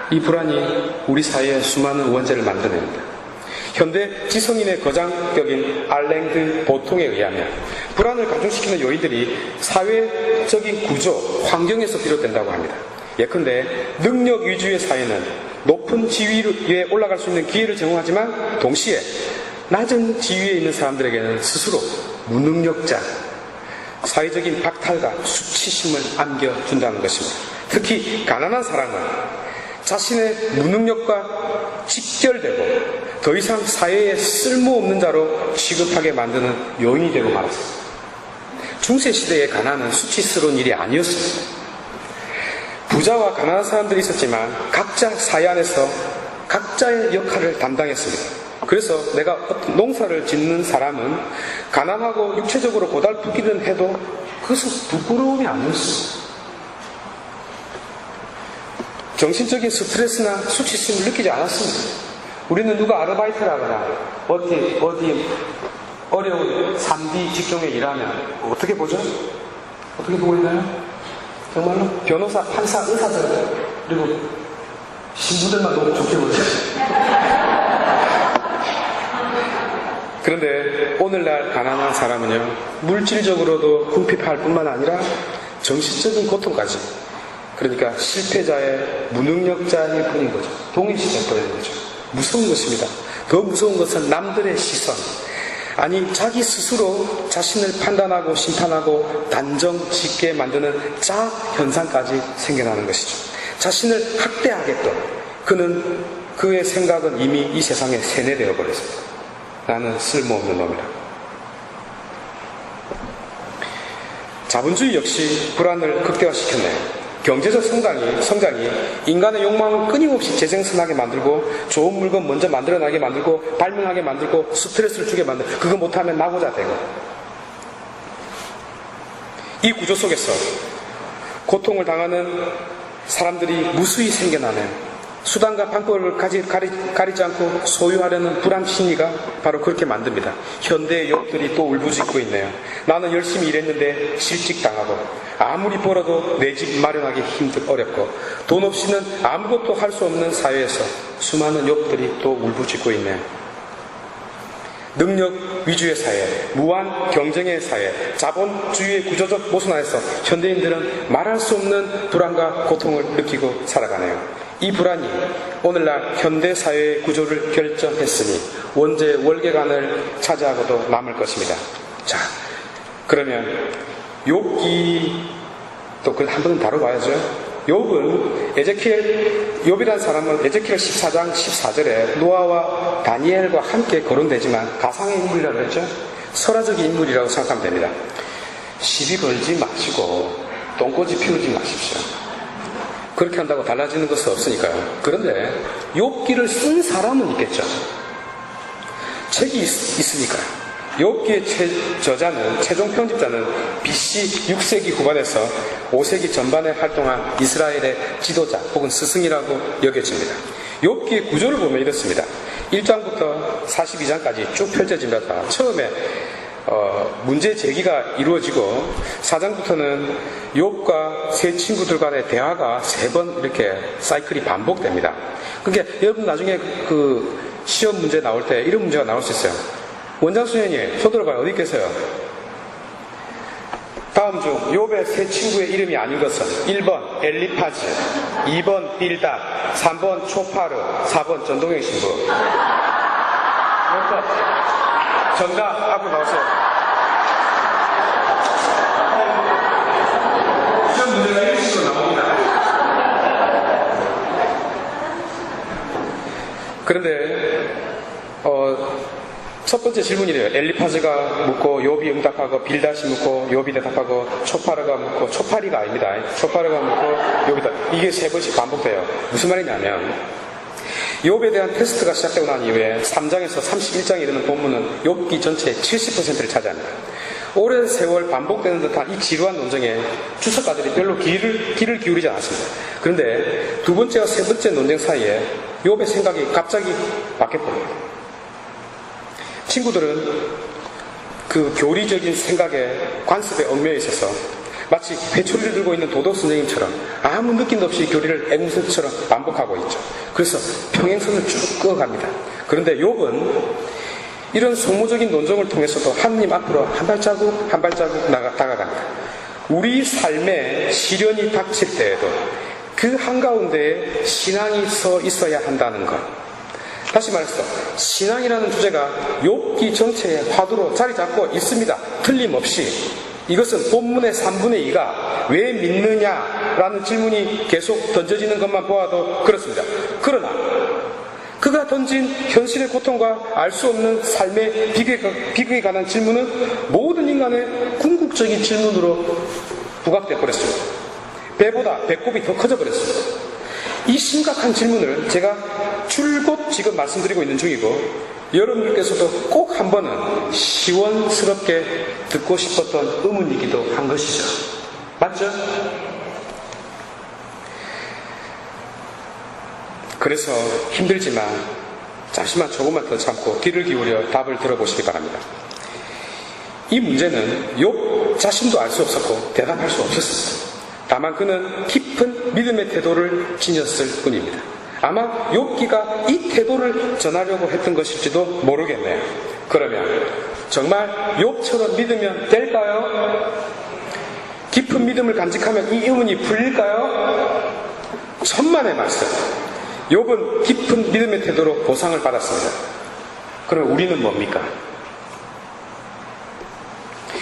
이 불안이 우리 사회에 수많은 원죄를 만들어냅니다. 현대 지성인의 거장격인 알랭드 보통에 의하면 불안을 감정시키는 요인들이 사회적인 구조, 환경에서 비롯된다고 합니다. 예컨대 능력 위주의 사회는 높은 지위에 올라갈 수 있는 기회를 제공하지만 동시에 낮은 지위에 있는 사람들에게는 스스로 무능력자, 사회적인 박탈과 수치심을 안겨준다는 것입니다. 특히 가난한 사람은 자신의 무능력과 직결되고 더 이상 사회에 쓸모없는 자로 취급하게 만드는 요인이 되고 말았습니다. 중세시대의 가난은 수치스러운 일이 아니었습니다. 부자와 가난한 사람들이 있었지만 각자 사회 안에서 각자의 역할을 담당했습니다. 그래서 내가 어떤 농사를 짓는 사람은 가난하고 육체적으로 고달프기는 해도 그것은 부끄러움이 아니었습니다. 정신적인 스트레스나 수치심을 느끼지 않았습니다. 우리는 누가 아르바이트를 하거나 어디 어려운 3D 직종에 일하면 어떻게 보죠? 어떻게 보고 있나요? 정말로 변호사, 판사, 의사들 그리고 신부들만 너무 좋게 보죠. 그런데 오늘날 가난한 사람은요, 물질적으로도 궁핍할 뿐만 아니라 정신적인 고통까지, 그러니까 실패자의 무능력자일 뿐인 거죠. 동일시돼버리는 거죠. 무서운 것입니다. 더 무서운 것은 남들의 시선, 아니 자기 스스로 자신을 판단하고 심판하고 단정 짓게 만드는 자 현상까지 생겨나는 것이죠. 자신을 학대하겠던 그의 생각은 이미 이 세상에 세뇌되어 버렸습니다. 나는 쓸모없는 놈이라. 자본주의 역시 불안을 극대화시켰네요. 경제적 성장이 인간의 욕망을 끊임없이 재생산하게 만들고 좋은 물건 먼저 만들어나게 만들고 발명하게 만들고 스트레스를 주게 만들고 그거 못하면 나고자 되고, 이 구조 속에서 고통을 당하는 사람들이 무수히 생겨나는 수단과 방법을 가리지 않고 소유하려는 불안 심리가 바로 그렇게 만듭니다. 현대의 욕들이 또 울부짖고 있네요. 나는 열심히 일했는데 실직당하고, 아무리 벌어도 내 집 마련하기 어렵고, 돈 없이는 아무것도 할 수 없는 사회에서 수많은 욕들이 또 울부짖고 있네요. 능력 위주의 사회, 무한 경쟁의 사회, 자본주의의 구조적 모순 안에서 현대인들은 말할 수 없는 불안과 고통을 느끼고 살아가네요. 이 불안이 오늘날 현대사회의 구조를 결정했으니 원죄 월계관을 차지하고도 남을 것입니다. 자, 그러면 욥기 또 한 번은 다뤄봐야죠. 욥이란 사람은 에제키엘 14장 14절에 노아와 다니엘과 함께 거론되지만 가상의 인물이라고 했죠. 설화적인 인물이라고 생각하면 됩니다. 시비 걸지 마시고 똥꼬지 피우지 마십시오. 그렇게 한다고 달라지는 것은 없으니까요. 그런데 욥기를 쓴 사람은 있겠죠. 책이 있으니까요. 욥기의 저자는, 최종 편집자는 BC 6세기 후반에서 5세기 전반에 활동한 이스라엘의 지도자 혹은 스승이라고 여겨집니다. 욥기의 구조를 보면 이렇습니다. 1장부터 42장까지 쭉 펼쳐집니다. 처음에 문제 제기가 이루어지고 4장부터는 욥과 세 친구들 간의 대화가 3번 이렇게 사이클이 반복됩니다. 그러니까 여러분 나중에 시험 문제 나올 때 이런 문제가 나올 수 있어요. 원장 수녀님, 손 들어봐요. 어디 계세요? 다음 중 욥의 세 친구의 이름이 아닌 것은 1번 엘리파즈, 2번 빌닷, 3번 초파르, 4번 전동영 신부. 몇 번? 정답 앞으로 나오세요. 시험 문제가 이런 식으로 나옵니다. 그런데 첫 번째 질문이래요. 엘리파즈가 묻고 욥이 응답하고, 빌닷이 묻고 욥이 대답하고, 초파르가 묻고, 초파리가 아닙니다. 초파르가 묻고 욥이 대답. 이게 세 번씩 반복돼요. 무슨 말이냐면 욥에 대한 테스트가 시작되고 난 이후에 3장에서 31장에 이르는 본문은 욥기 전체의 70%를 차지합니다. 오랜 세월 반복되는 듯한 이 지루한 논쟁에 주석가들이 별로 귀를 기울이지 않았습니다. 그런데 두 번째와 세 번째 논쟁 사이에 욥의 생각이 갑자기 바뀌어버립니다. 친구들은 그 교리적인 생각에 관습에 얽매여 있어서 마치 회초리를 들고 있는 도덕 선생님처럼 아무 느낌도 없이 교리를 앵무새처럼 반복하고 있죠. 그래서 평행선을 쭉 그어갑니다. 그런데 욥은 이런 소모적인 논쟁을 통해서도 하느님 앞으로 한 발자국 한 발자국 다가갑니다. 우리 삶에 시련이 닥칠 때에도 그 한가운데에 신앙이 서 있어야 한다는 것. 다시 말해서 신앙이라는 주제가 욥기 전체의 화두로 자리 잡고 있습니다. 틀림없이. 이것은 본문의 3분의 2가 왜 믿느냐라는 질문이 계속 던져지는 것만 보아도 그렇습니다. 그러나 그가 던진 현실의 고통과 알 수 없는 삶의 비극에 관한 질문은 모든 인간의 궁극적인 질문으로 부각되어 버렸습니다. 배보다 배꼽이 더 커져 버렸습니다. 이 심각한 질문을 제가 줄곧 지금 말씀드리고 있는 중이고, 여러분들께서도 꼭 한 번은 시원스럽게 듣고 싶었던 의문이기도 한 것이죠. 맞죠? 그래서 힘들지만 잠시만 조금만 더 참고 귀를 기울여 답을 들어보시기 바랍니다. 이 문제는 욥 자신도 알 수 없었고 대답할 수 없었습니다. 다만 그는 깊은 믿음의 태도를 지녔을 뿐입니다. 아마 욥기가 이 태도를 전하려고 했던 것일지도 모르겠네요. 그러면 정말 욥처럼 믿으면 될까요? 깊은 믿음을 간직하면 이 의문이 풀릴까요? 천만의 말씀. 욥은 깊은 믿음의 태도로 보상을 받았습니다. 그럼 우리는 뭡니까?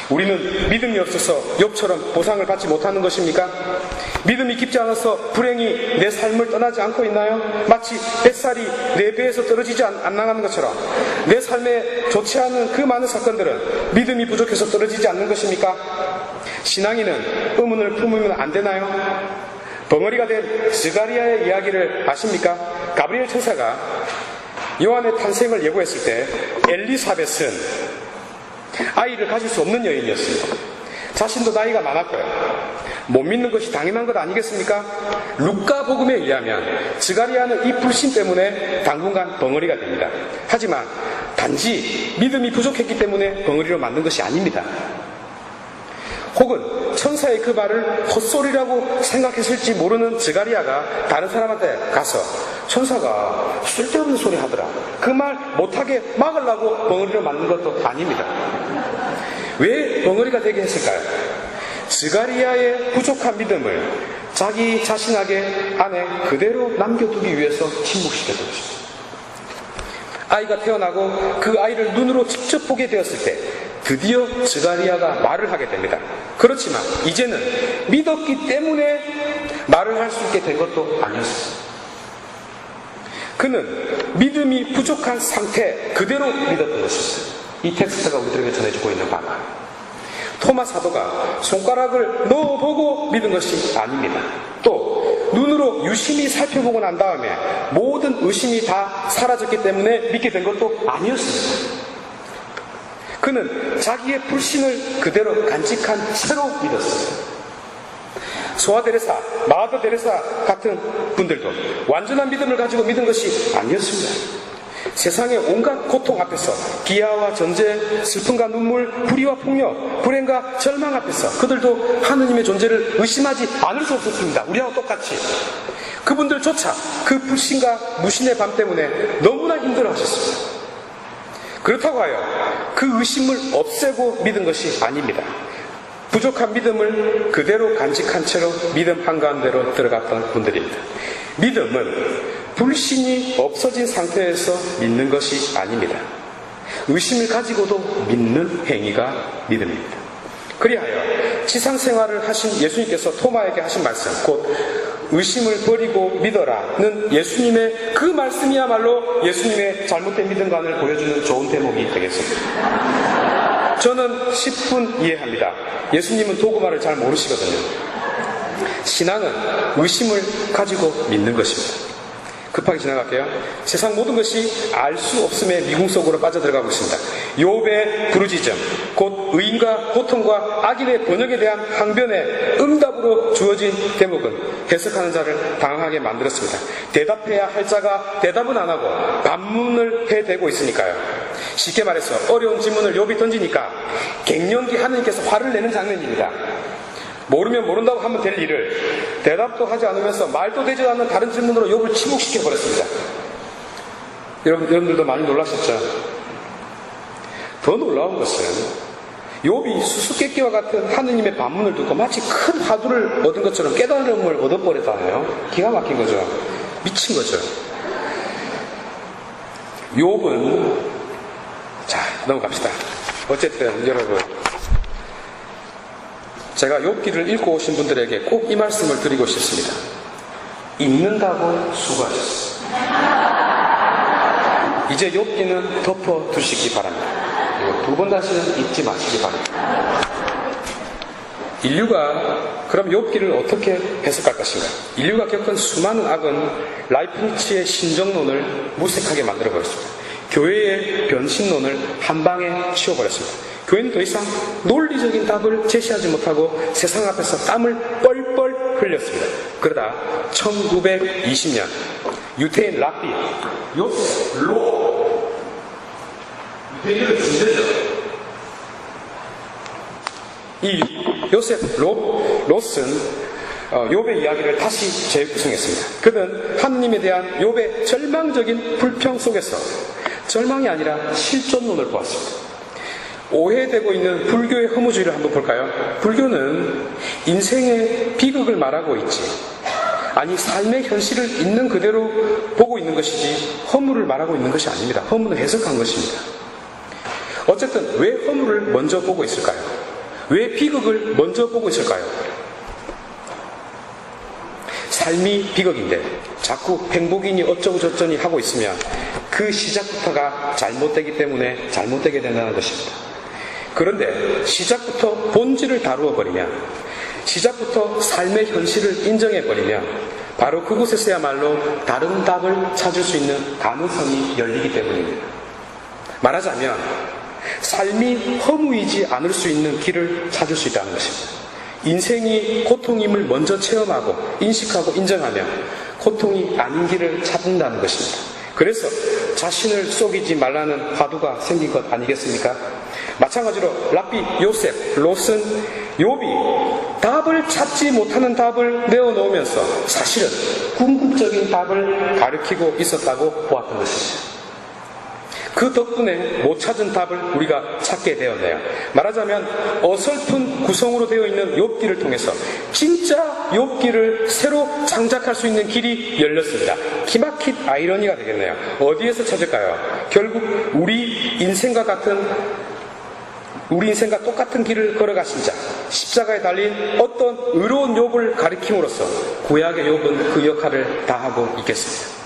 우리는 믿음이 없어서 욥처럼 보상을 받지 못하는 것입니까? 믿음이 깊지 않아서 불행이 내 삶을 떠나지 않고 있나요? 마치 뱃살이 내 배에서 떨어지지 않는 것처럼 내 삶에 좋지 않은 그 많은 사건들은 믿음이 부족해서 떨어지지 않는 것입니까? 신앙인은 의문을 품으면 안 되나요? 벙어리가 된 스가리아의 이야기를 아십니까? 가브리엘 천사가 요한의 탄생을 예고했을 때 엘리사벳은 아이를 가질 수 없는 여인이었습니다. 자신도 나이가 많았고요. 못 믿는 것이 당연한 것 아니겠습니까? 루카 복음에 의하면 스가리아는 이 불신 때문에 당분간 벙어리가 됩니다. 하지만 단지 믿음이 부족했기 때문에 벙어리로 만든 것이 아닙니다. 혹은 천사의 그 말을 헛소리라고 생각했을지 모르는 스가리아가 다른 사람한테 가서 천사가 쓸데없는 소리 하더라, 그 말 못하게 막으려고 벙어리로 만든 것도 아닙니다. 왜 벙어리가 되게 했을까요? 스가리아의 부족한 믿음을 자기 자신에게 안에 그대로 남겨두기 위해서 침묵시켰던 것입니다. 아이가 태어나고 그 아이를 눈으로 직접 보게 되었을 때 드디어 스가리아가 말을 하게 됩니다. 그렇지만 이제는 믿었기 때문에 말을 할 수 있게 된 것도 아니었습니다. 그는 믿음이 부족한 상태 그대로 믿었던 것입니다. 이 텍스트가 우리들에게 전해주고 있는 바가 토마 사도가 손가락을 넣어보고 믿은 것이 아닙니다. 또 눈으로 유심히 살펴보고 난 다음에 모든 의심이 다 사라졌기 때문에 믿게 된 것도 아니었습니다. 그는 자기의 불신을 그대로 간직한 채로 믿었습니다. 소아 데레사, 마더 데레사 같은 분들도 완전한 믿음을 가지고 믿은 것이 아니었습니다. 세상의 온갖 고통 앞에서, 기아와 전쟁, 슬픔과 눈물, 불의와 폭력, 불행과 절망 앞에서 그들도 하느님의 존재를 의심하지 않을 수 없었습니다. 우리하고 똑같이. 그분들조차 그 불신과 무신의 밤 때문에 너무나 힘들어 하셨습니다. 그렇다고 하여 그 의심을 없애고 믿은 것이 아닙니다. 부족한 믿음을 그대로 간직한 채로 믿음 한가운데로 들어갔던 분들입니다. 믿음은 불신이 없어진 상태에서 믿는 것이 아닙니다. 의심을 가지고도 믿는 행위가 믿음입니다. 그리하여 지상생활을 하신 예수님께서 토마에게 하신 말씀, 곧 의심을 버리고 믿어라는 예수님의 그 말씀이야말로 예수님의 잘못된 믿음관을 보여주는 좋은 대목이 되겠습니다. 저는 10분 이해합니다. 예수님은 도구말을 잘 모르시거든요. 신앙은 의심을 가지고 믿는 것입니다. 급하게 지나갈게요. 세상 모든 것이 알 수 없음의 미궁 속으로 빠져들어가고 있습니다. 욥의 부르짖음, 곧 의인과 고통과 악인의 번역에 대한 항변의 응답으로 주어진 대목은 해석하는 자를 당황하게 만들었습니다. 대답해야 할 자가 대답은 안 하고 반문을 해대고 있으니까요. 쉽게 말해서 어려운 질문을 욥이 던지니까 갱년기 하느님께서 화를 내는 장면입니다. 모르면 모른다고 하면 될 일을 대답도 하지 않으면서 말도 되지 않는 다른 질문으로 욥을 침묵시켜버렸습니다. 여러분들도 많이 놀라셨죠? 더 놀라운 것은 욥이 수수께끼와 같은 하느님의 반문을 듣고 마치 큰 화두를 얻은 것처럼 깨달음을 얻어버렸다네요. 기가 막힌 거죠. 미친 거죠. 욥은, 자, 넘어갑시다. 어쨌든 여러분, 제가 욥기를 읽고 오신 분들에게 꼭 이 말씀을 드리고 싶습니다. 읽는다고 수고하셨습니다. 이제 욥기는 덮어두시기 바랍니다. 그리고 두 번 다시는 읽지 마시기 바랍니다. 인류가 그럼 욥기를 어떻게 해석할 것인가? 인류가 겪은 수많은 악은 라이프니츠의 신정론을 무색하게 만들어버렸습니다. 교회의 변신론을 한 방에 치워버렸습니다. 교회는 더 이상 논리적인 답을 제시하지 못하고 세상 앞에서 땀을 뻘뻘 흘렸습니다. 그러다 1920년 유태인 랍비 요셉 로, 유태인들의 존재죠. 이 요셉 롯은 욥의 이야기를 다시 재구성했습니다. 그는 하느님에 대한 욥의 절망적인 불평 속에서 절망이 아니라 실존론을 보았습니다. 오해되고 있는 불교의 허무주의를 한번 볼까요? 불교는 인생의 비극을 말하고 있지, 아니 삶의 현실을 있는 그대로 보고 있는 것이지 허무를 말하고 있는 것이 아닙니다. 허무는 해석한 것입니다. 어쨌든 왜 허무를 먼저 보고 있을까요? 왜 비극을 먼저 보고 있을까요? 삶이 비극인데 자꾸 행복이니 어쩌고 저쩌니 하고 있으면 그 시작부터가 잘못되기 때문에 잘못되게 된다는 것입니다. 그런데 시작부터 본질을 다루어 버리면, 시작부터 삶의 현실을 인정해 버리면 바로 그곳에서야말로 다른 답을 찾을 수 있는 가능성이 열리기 때문입니다. 말하자면 삶이 허무이지 않을 수 있는 길을 찾을 수 있다는 것입니다. 인생이 고통임을 먼저 체험하고 인식하고 인정하면 고통이 아닌 길을 찾는다는 것입니다. 그래서 자신을 속이지 말라는 화두가 생긴 것 아니겠습니까? 마찬가지로 랍비 요셉 롯은 욥이 답을 찾지 못하는 답을 내어놓으면서 사실은 궁극적인 답을 가리키고 있었다고 보았던 것입니다. 그 덕분에 못 찾은 답을 우리가 찾게 되었네요. 말하자면 어설픈 구성으로 되어 있는 욥기를 통해서 진짜 욥기를 새로 창작할 수 있는 길이 열렸습니다. 기막힌 아이러니가 되겠네요. 어디에서 찾을까요? 결국 우리 인생과 똑같은 길을 걸어가신 자, 십자가에 달린 어떤 의로운 욥을 가리킴으로써 구약의 욥은 그 역할을 다하고 있겠습니다.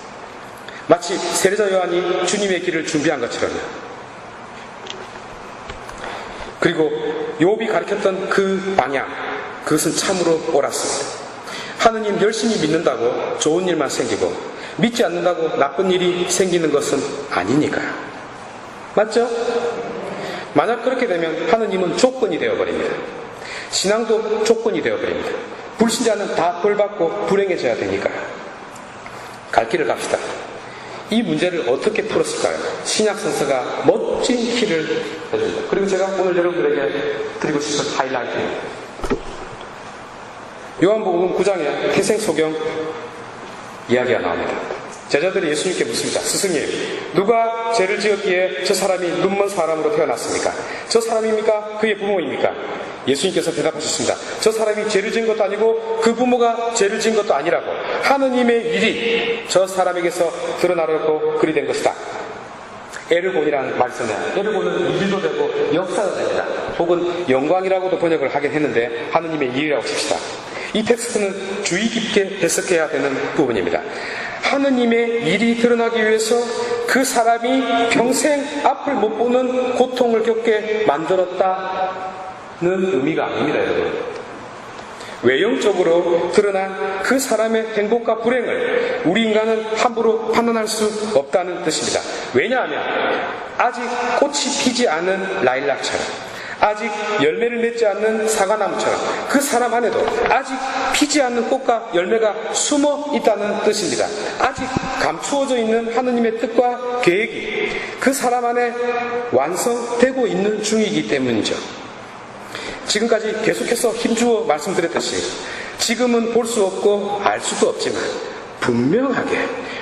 마치 세례자 요한이 주님의 길을 준비한 것처럼요. 그리고 욥이 가르쳤던 그 방향, 그것은 참으로 옳았습니다. 하느님 열심히 믿는다고 좋은 일만 생기고 믿지 않는다고 나쁜 일이 생기는 것은 아니니까요. 맞죠? 만약 그렇게 되면 하느님은 조건이 되어버립니다. 신앙도 조건이 되어버립니다. 불신자는 다 벌받고 불행해져야 되니까요. 갈 길을 갑시다. 이 문제를 어떻게 풀었을까요? 신약 선서가 멋진 길을 해줍니다. 그리고 제가 오늘 여러분들에게 드리고 싶은 하이라이트입니다. 요한복음 9장의 태생소경 이야기가 나옵니다. 제자들이 예수님께 묻습니다. 스승님, 누가 죄를 지었기에 저 사람이 눈먼 사람으로 태어났습니까? 저 사람입니까? 그의 부모입니까? 예수님께서 대답하셨습니다. 저 사람이 죄를 지은 것도 아니고 그 부모가 죄를 지은 것도 아니라고. 하느님의 일이 저 사람에게서 드러나려고 그리 된 것이다. 에르곤이라는 말을 쓰네요. 에르곤은 일도 되고 역사도 됩니다. 혹은 영광이라고도 번역을 하긴 했는데 하느님의 일이라고 칩시다. 이 텍스트는 주의 깊게 해석해야 되는 부분입니다. 하느님의 일이 드러나기 위해서 그 사람이 평생 앞을 못 보는 고통을 겪게 만들었다는 의미가 아닙니다, 여러분. 외형적으로 드러난 그 사람의 행복과 불행을 우리 인간은 함부로 판단할 수 없다는 뜻입니다. 왜냐하면 아직 꽃이 피지 않은 라일락처럼, 아직 열매를 맺지 않는 사과나무처럼 그 사람 안에도 아직 피지 않는 꽃과 열매가 숨어 있다는 뜻입니다. 아직 감추어져 있는 하느님의 뜻과 계획이 그 사람 안에 완성되고 있는 중이기 때문이죠. 지금까지 계속해서 힘주어 말씀드렸듯이 지금은 볼 수 없고 알 수도 없지만 분명하게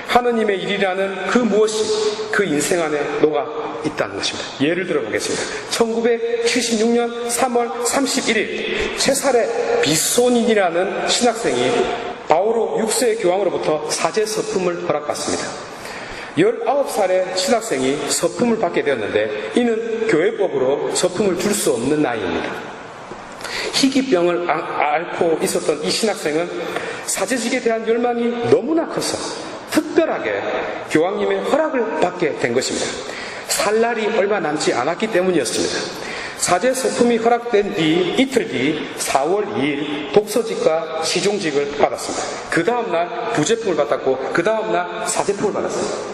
하느님의 일이라는 그 무엇이 그 인생 안에 녹아 있다는 것입니다. 예를 들어 보겠습니다. 1976년 3월 31일 체사레 비소닌이라는 신학생이 바오로 6세 교황으로부터 사제 서품을 허락받습니다. 19살의 신학생이 서품을 받게 되었는데 이는 교회법으로 서품을 줄 수 없는 나이입니다. 희귀병을 앓고 있었던 이 신학생은 사제직에 대한 열망이 너무나 커서 특별하게 교황님의 허락을 받게 된 것입니다. 살 날이 얼마 남지 않았기 때문이었습니다. 사제 서품이 허락된 뒤 이틀 뒤 4월 2일 독서직과 시종직을 받았습니다. 그 다음날 부제품을 받았고 그 다음날 사제품을 받았습니다.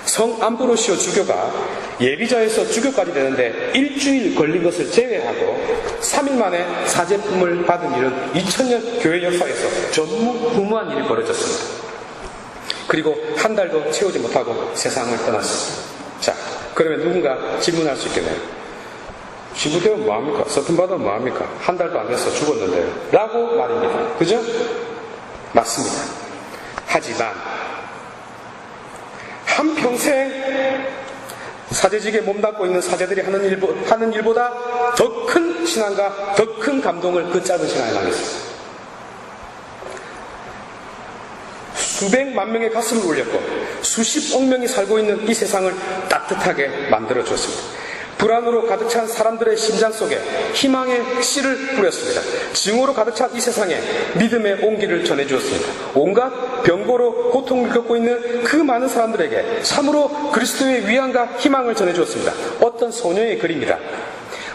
성 암브로시오 주교가 예비자에서 주교까지 되는데 일주일 걸린 것을 제외하고 3일 만에 사제품을 받은 일은 2000년 교회 역사에서 전무후무한 일이 벌어졌습니다. 그리고 한 달도 채우지 못하고 세상을 떠났습니다. 자, 그러면 누군가 질문할 수 있겠네요. 신부되면 뭐합니까? 서품 받으면 뭐합니까? 한 달도 안 돼서 죽었는데 라고 말입니다. 그죠? 맞습니다. 하지만 한평생 사제직에 몸담고 있는 사제들이 하는 일보다 더 큰 신앙과 더 큰 감동을 그 짧은 시간에 나눴습니다. 수백만 명의 가슴을 울렸고 수십억 명이 살고 있는 이 세상을 따뜻하게 만들어 주었습니다. 불안으로 가득 찬 사람들의 심장 속에 희망의 씨를 뿌렸습니다. 증오로 가득 찬 이 세상에 믿음의 온기를 전해주었습니다. 온갖 병고로 고통을 겪고 있는 그 많은 사람들에게 참으로 그리스도의 위안과 희망을 전해주었습니다. 어떤 소녀의 글입니다.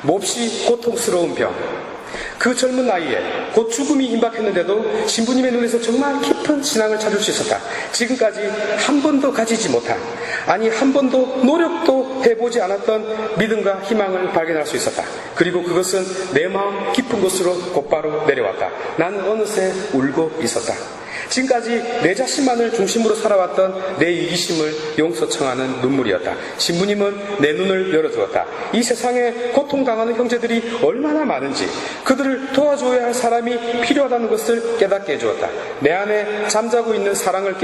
몹시 고통스러운 병, 그 젊은 나이에 곧 죽음이 임박했는데도 신부님의 눈에서 정말 깊은 신앙을 찾을 수 있었다. 지금까지 한 번도 가지지 못한, 아니 한 번도 노력도 해보지 않았던 믿음과 희망을 발견할 수 있었다. 그리고 그것은 내 마음 깊은 곳으로 곧바로 내려왔다. 나는 어느새 울고 있었다. 지금까지 내 자신만을 중심으로 살아왔던 내 이기심을 용서청하는 눈물이었다. 신부님은 내 눈을 열어주었다. 이 세상에 고통당하는 형제들이 얼마나 많은지, 그들을 도와줘야 할 사람이 필요하다는 것을 깨닫게 해주었다. 내 안에 잠자고 있는 사랑을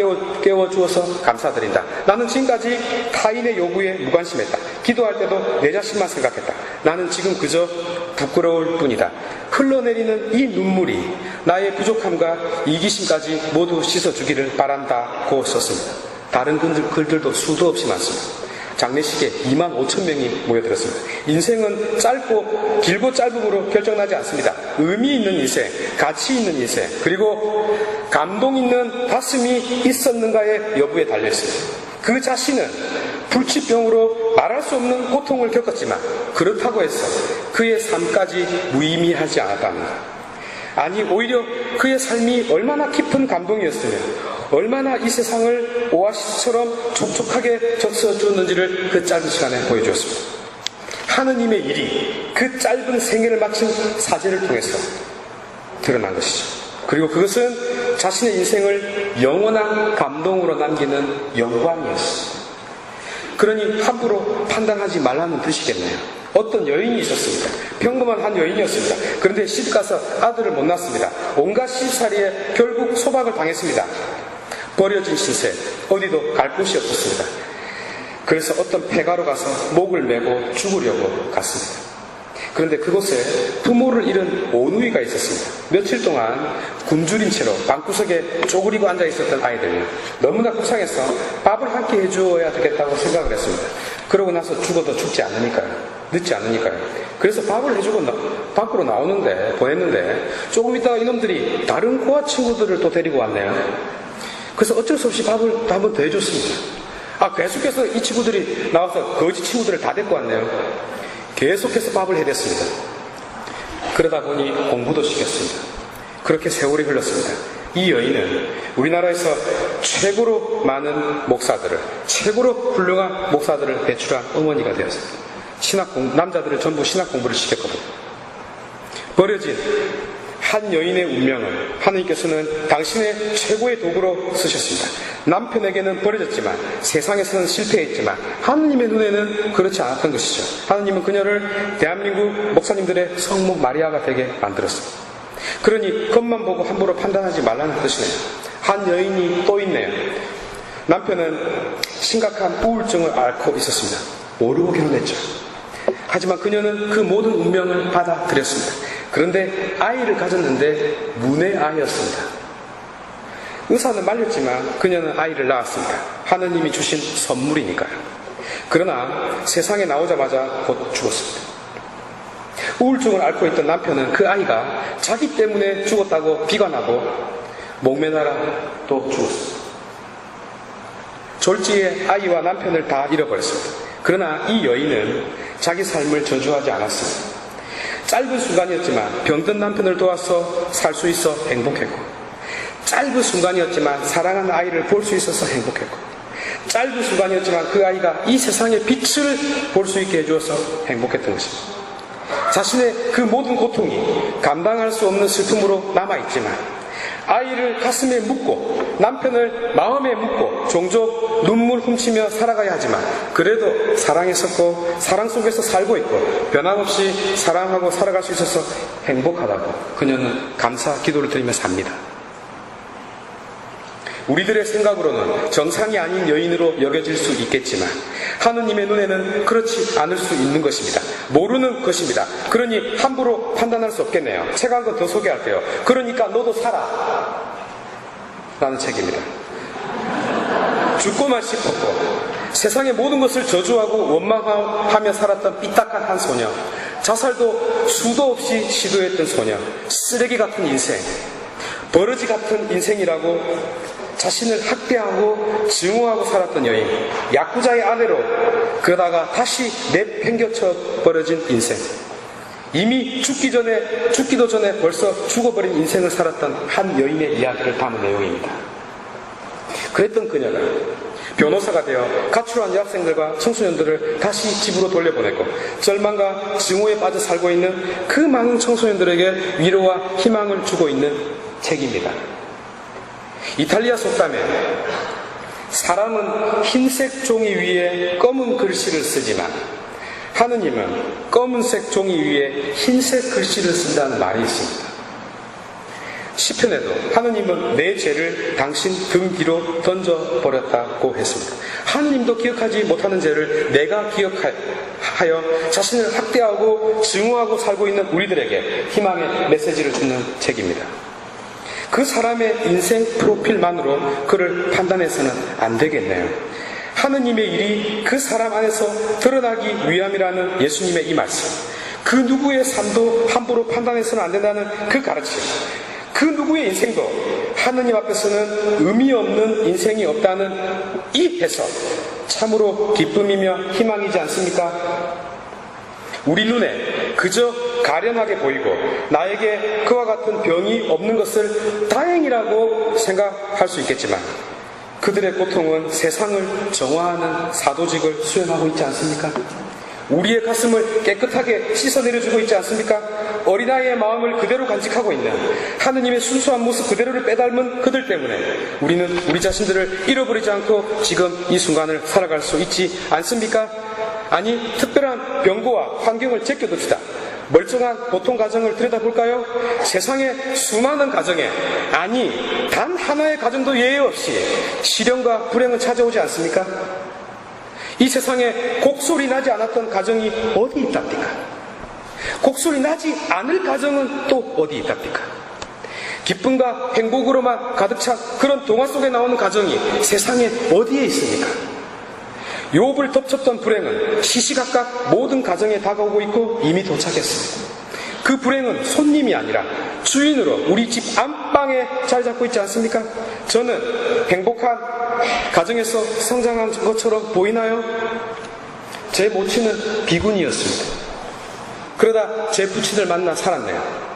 깨워주어서 감사드린다. 나는 지금까지 타인의 요구에 무관심했다. 기도할 때도 내 자신만 생각했다. 나는 지금 그저 부끄러울 뿐이다. 흘러내리는 이 눈물이 나의 부족함과 이기심까지 모두 씻어주기를 바란다고 썼습니다. 다른 글들도 수도 없이 많습니다. 장례식에 25,000명이 모여들었습니다. 인생은 길고 짧음으로 결정나지 않습니다. 의미 있는 인생, 가치 있는 인생, 그리고 감동 있는 가슴이 있었는가의 여부에 달려있습니다. 그 자신은 불치병으로 말할 수 없는 고통을 겪었지만 그렇다고 해서 그의 삶까지 무의미하지 않았답니다. 아니, 오히려 그의 삶이 얼마나 깊은 감동이었으면 얼마나 이 세상을 오아시스처럼 촉촉하게 적셔주었는지를 그 짧은 시간에 보여주었습니다. 하느님의 일이 그 짧은 생애를 마친 사제를 통해서 드러난 것이죠. 그리고 그것은 자신의 인생을 영원한 감동으로 남기는 영광이었습니다. 그러니 함부로 판단하지 말라는 뜻이겠네요. 어떤 여인이 있었습니다. 평범한 한 여인이었습니다. 그런데 시집가서 아들을 못 낳습니다. 온갖 시집살이에 결국 소박을 당했습니다. 버려진 신세, 어디도 갈 곳이 없었습니다. 그래서 어떤 폐가로 가서 목을 메고 죽으려고 갔습니다. 그런데 그곳에 부모를 잃은 오누이가 있었습니다. 며칠 동안 굶주린 채로 방구석에 쪼그리고 앉아 있었던 아이들이 너무나 속상해서 밥을 한 끼 해주어야 되겠다고 생각을 했습니다. 그러고 나서 죽어도 죽지 않으니까요. 늦지 않으니까요. 그래서 밥을 해주고 밖으로 보냈는데 조금 있다가 이놈들이 다른 고아 친구들을 또 데리고 왔네요. 그래서 어쩔 수 없이 밥을 한번 더 해줬습니다. 계속해서 이 친구들이 나와서 거지 친구들을 다 데리고 왔네요. 계속해서 밥을 해댔습니다. 그러다 보니 공부도 시켰습니다. 그렇게 세월이 흘렀습니다. 이 여인은 우리나라에서 최고로 많은 목사들을, 최고로 훌륭한 목사들을 배출한 어머니가 되었습니다. 남자들을 전부 신학 공부를 시켰거든요. 버려진 한 여인의 운명을 하느님께서는 당신의 최고의 도구로 쓰셨습니다. 남편에게는 버려졌지만, 세상에서는 실패했지만 하느님의 눈에는 그렇지 않았던 것이죠. 하느님은 그녀를 대한민국 목사님들의 성모 마리아가 되게 만들었습니다. 그러니 겉만 보고 함부로 판단하지 말라는 뜻이네요. 한 여인이 또 있네요. 남편은 심각한 우울증을 앓고 있었습니다. 모르고 결혼했죠. 하지만 그녀는 그 모든 운명을 받아들였습니다. 그런데 아이를 가졌는데 문의 아이였습니다. 의사는 말렸지만 그녀는 아이를 낳았습니다. 하느님이 주신 선물이니까요. 그러나 세상에 나오자마자 곧 죽었습니다. 우울증을 앓고 있던 남편은 그 아이가 자기 때문에 죽었다고 비관하고 목매나라 또 죽었습니다. 졸지에 아이와 남편을 다 잃어버렸습니다. 그러나 이 여인은 자기 삶을 저주하지 않았습니다. 짧은 순간이었지만 병든 남편을 도와서 살 수 있어 행복했고, 짧은 순간이었지만 사랑하는 아이를 볼 수 있어서 행복했고, 짧은 순간이었지만 그 아이가 이 세상의 빛을 볼 수 있게 해주어서 행복했던 것입니다. 자신의 그 모든 고통이 감당할 수 없는 슬픔으로 남아있지만 아이를 가슴에 묻고 남편을 마음에 묻고 종종 눈물 훔치며 살아가야 하지만 그래도 사랑했었고 사랑 속에서 살고 있고 변함없이 사랑하고 살아갈 수 있어서 행복하다고 그녀는 감사 기도를 드리며 삽니다. 우리들의 생각으로는 정상이 아닌 여인으로 여겨질 수 있겠지만 하느님의 눈에는 그렇지 않을 수 있는 것입니다. 모르는 것입니다. 그러니 함부로 판단할 수 없겠네요. 책 한 권 더 소개할게요. 그러니까 너도 살아 라는 책입니다. 죽고만 싶었고 세상의 모든 것을 저주하고 원망하며 살았던 삐딱한 한 소녀, 자살도 수도 없이 시도했던 소녀, 쓰레기 같은 인생, 버러지 같은 인생이라고 자신을 학대하고 증오하고 살았던 여인, 야쿠자의 아내로 그러다가 다시 내팽겨쳐 버려진 인생, 이미 죽기도 전에 벌써 죽어버린 인생을 살았던 한 여인의 이야기를 담은 내용입니다. 그랬던 그녀가 변호사가 되어 가출한 여학생들과 청소년들을 다시 집으로 돌려보냈고 절망과 증오에 빠져 살고 있는 그 많은 청소년들에게 위로와 희망을 주고 있는 책입니다. 이탈리아 속담에 사람은 흰색 종이 위에 검은 글씨를 쓰지만 하느님은 검은색 종이 위에 흰색 글씨를 쓴다는 말이 있습니다. 시편에도 하느님은 내 죄를 당신 등 뒤로 던져버렸다고 했습니다. 하느님도 기억하지 못하는 죄를 내가 기억하여 자신을 학대하고 증오하고 살고 있는 우리들에게 희망의 메시지를 주는 책입니다. 그 사람의 인생 프로필만으로 그를 판단해서는 안 되겠네요. 하느님의 일이 그 사람 안에서 드러나기 위함이라는 예수님의 이 말씀, 그 누구의 삶도 함부로 판단해서는 안 된다는 그 가르침, 그 누구의 인생도 하느님 앞에서는 의미 없는 인생이 없다는 이 해석, 참으로 기쁨이며 희망이지 않습니까? 우리 눈에 그저 가련하게 보이고 나에게 그와 같은 병이 없는 것을 다행이라고 생각할 수 있겠지만 그들의 고통은 세상을 정화하는 사도직을 수행하고 있지 않습니까? 우리의 가슴을 깨끗하게 씻어내려주고 있지 않습니까? 어린아이의 마음을 그대로 간직하고 있는 하느님의 순수한 모습 그대로를 빼닮은 그들 때문에 우리는 우리 자신들을 잃어버리지 않고 지금 이 순간을 살아갈 수 있지 않습니까? 아니, 특별한 병고와 환경을 제껴둡시다. 멀쩡한 보통 가정을 들여다볼까요? 세상의 수많은 가정에, 아니 단 하나의 가정도 예외 없이 시련과 불행은 찾아오지 않습니까? 이 세상에 곡소리 나지 않았던 가정이 어디 있답니까? 곡소리 나지 않을 가정은 또 어디 있답니까? 기쁨과 행복으로만 가득 찬 그런 동화 속에 나오는 가정이 세상에 어디에 있습니까? 욥을 덮쳤던 불행은 시시각각 모든 가정에 다가오고 있고 이미 도착했습니다. 그 불행은 손님이 아니라 주인으로 우리 집 안방에 자리 잡고 있지 않습니까? 저는 행복한 가정에서 성장한 것처럼 보이나요? 제 모친은 비군이었습니다. 그러다 제 부친을 만나 살았네요.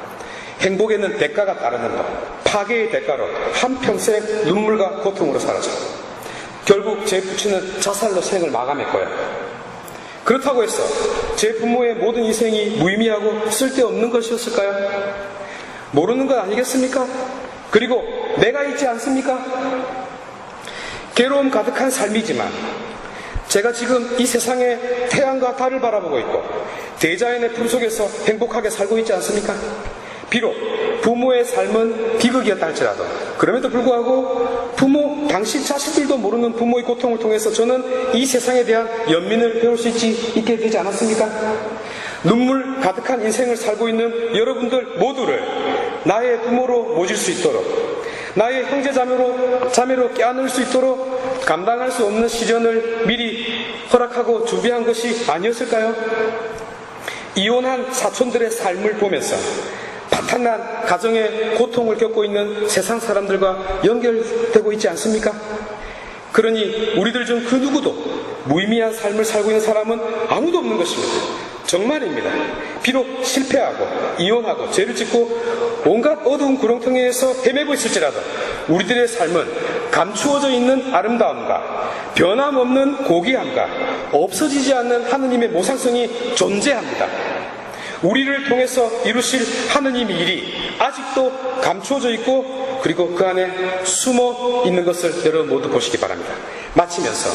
행복에는 대가가 따르는 법, 파괴의 대가로 한평생 눈물과 고통으로 살았죠. 결국 제 부친은 자살로 생을 마감했고요. 그렇다고 해서 제 부모의 모든 희생이 무의미하고 쓸데없는 것이었을까요? 모르는 건 아니겠습니까? 그리고 내가 있지 않습니까? 괴로움 가득한 삶이지만 제가 지금 이 세상에 태양과 달을 바라보고 있고 대자연의 품속에서 행복하게 살고 있지 않습니까? 비록 부모의 삶은 비극이었다 할지라도 그럼에도 불구하고 부모, 당신 자식들도 모르는 부모의 고통을 통해서 저는 이 세상에 대한 연민을 배울 수 있게 되지 않았습니까? 눈물 가득한 인생을 살고 있는 여러분들 모두를 나의 부모로 모실 수 있도록, 나의 형제 자매로 껴안을 수 있도록 감당할 수 없는 시련을 미리 허락하고 준비한 것이 아니었을까요? 이혼한 사촌들의 삶을 보면서 파탄난 가정의 고통을 겪고 있는 세상 사람들과 연결되고 있지 않습니까? 그러니 우리들 중 그 누구도 무의미한 삶을 살고 있는 사람은 아무도 없는 것입니다. 정말입니다. 비록 실패하고 이혼하고 죄를 짓고 온갖 어두운 구렁텅이에서 헤매고 있을지라도 우리들의 삶은 감추어져 있는 아름다움과 변함없는 고귀함과 없어지지 않는 하느님의 모상성이 존재합니다. 우리를 통해서 이루실 하느님의 일이 아직도 감추어져 있고 그리고 그 안에 숨어 있는 것을 여러분 모두 보시기 바랍니다. 마치면서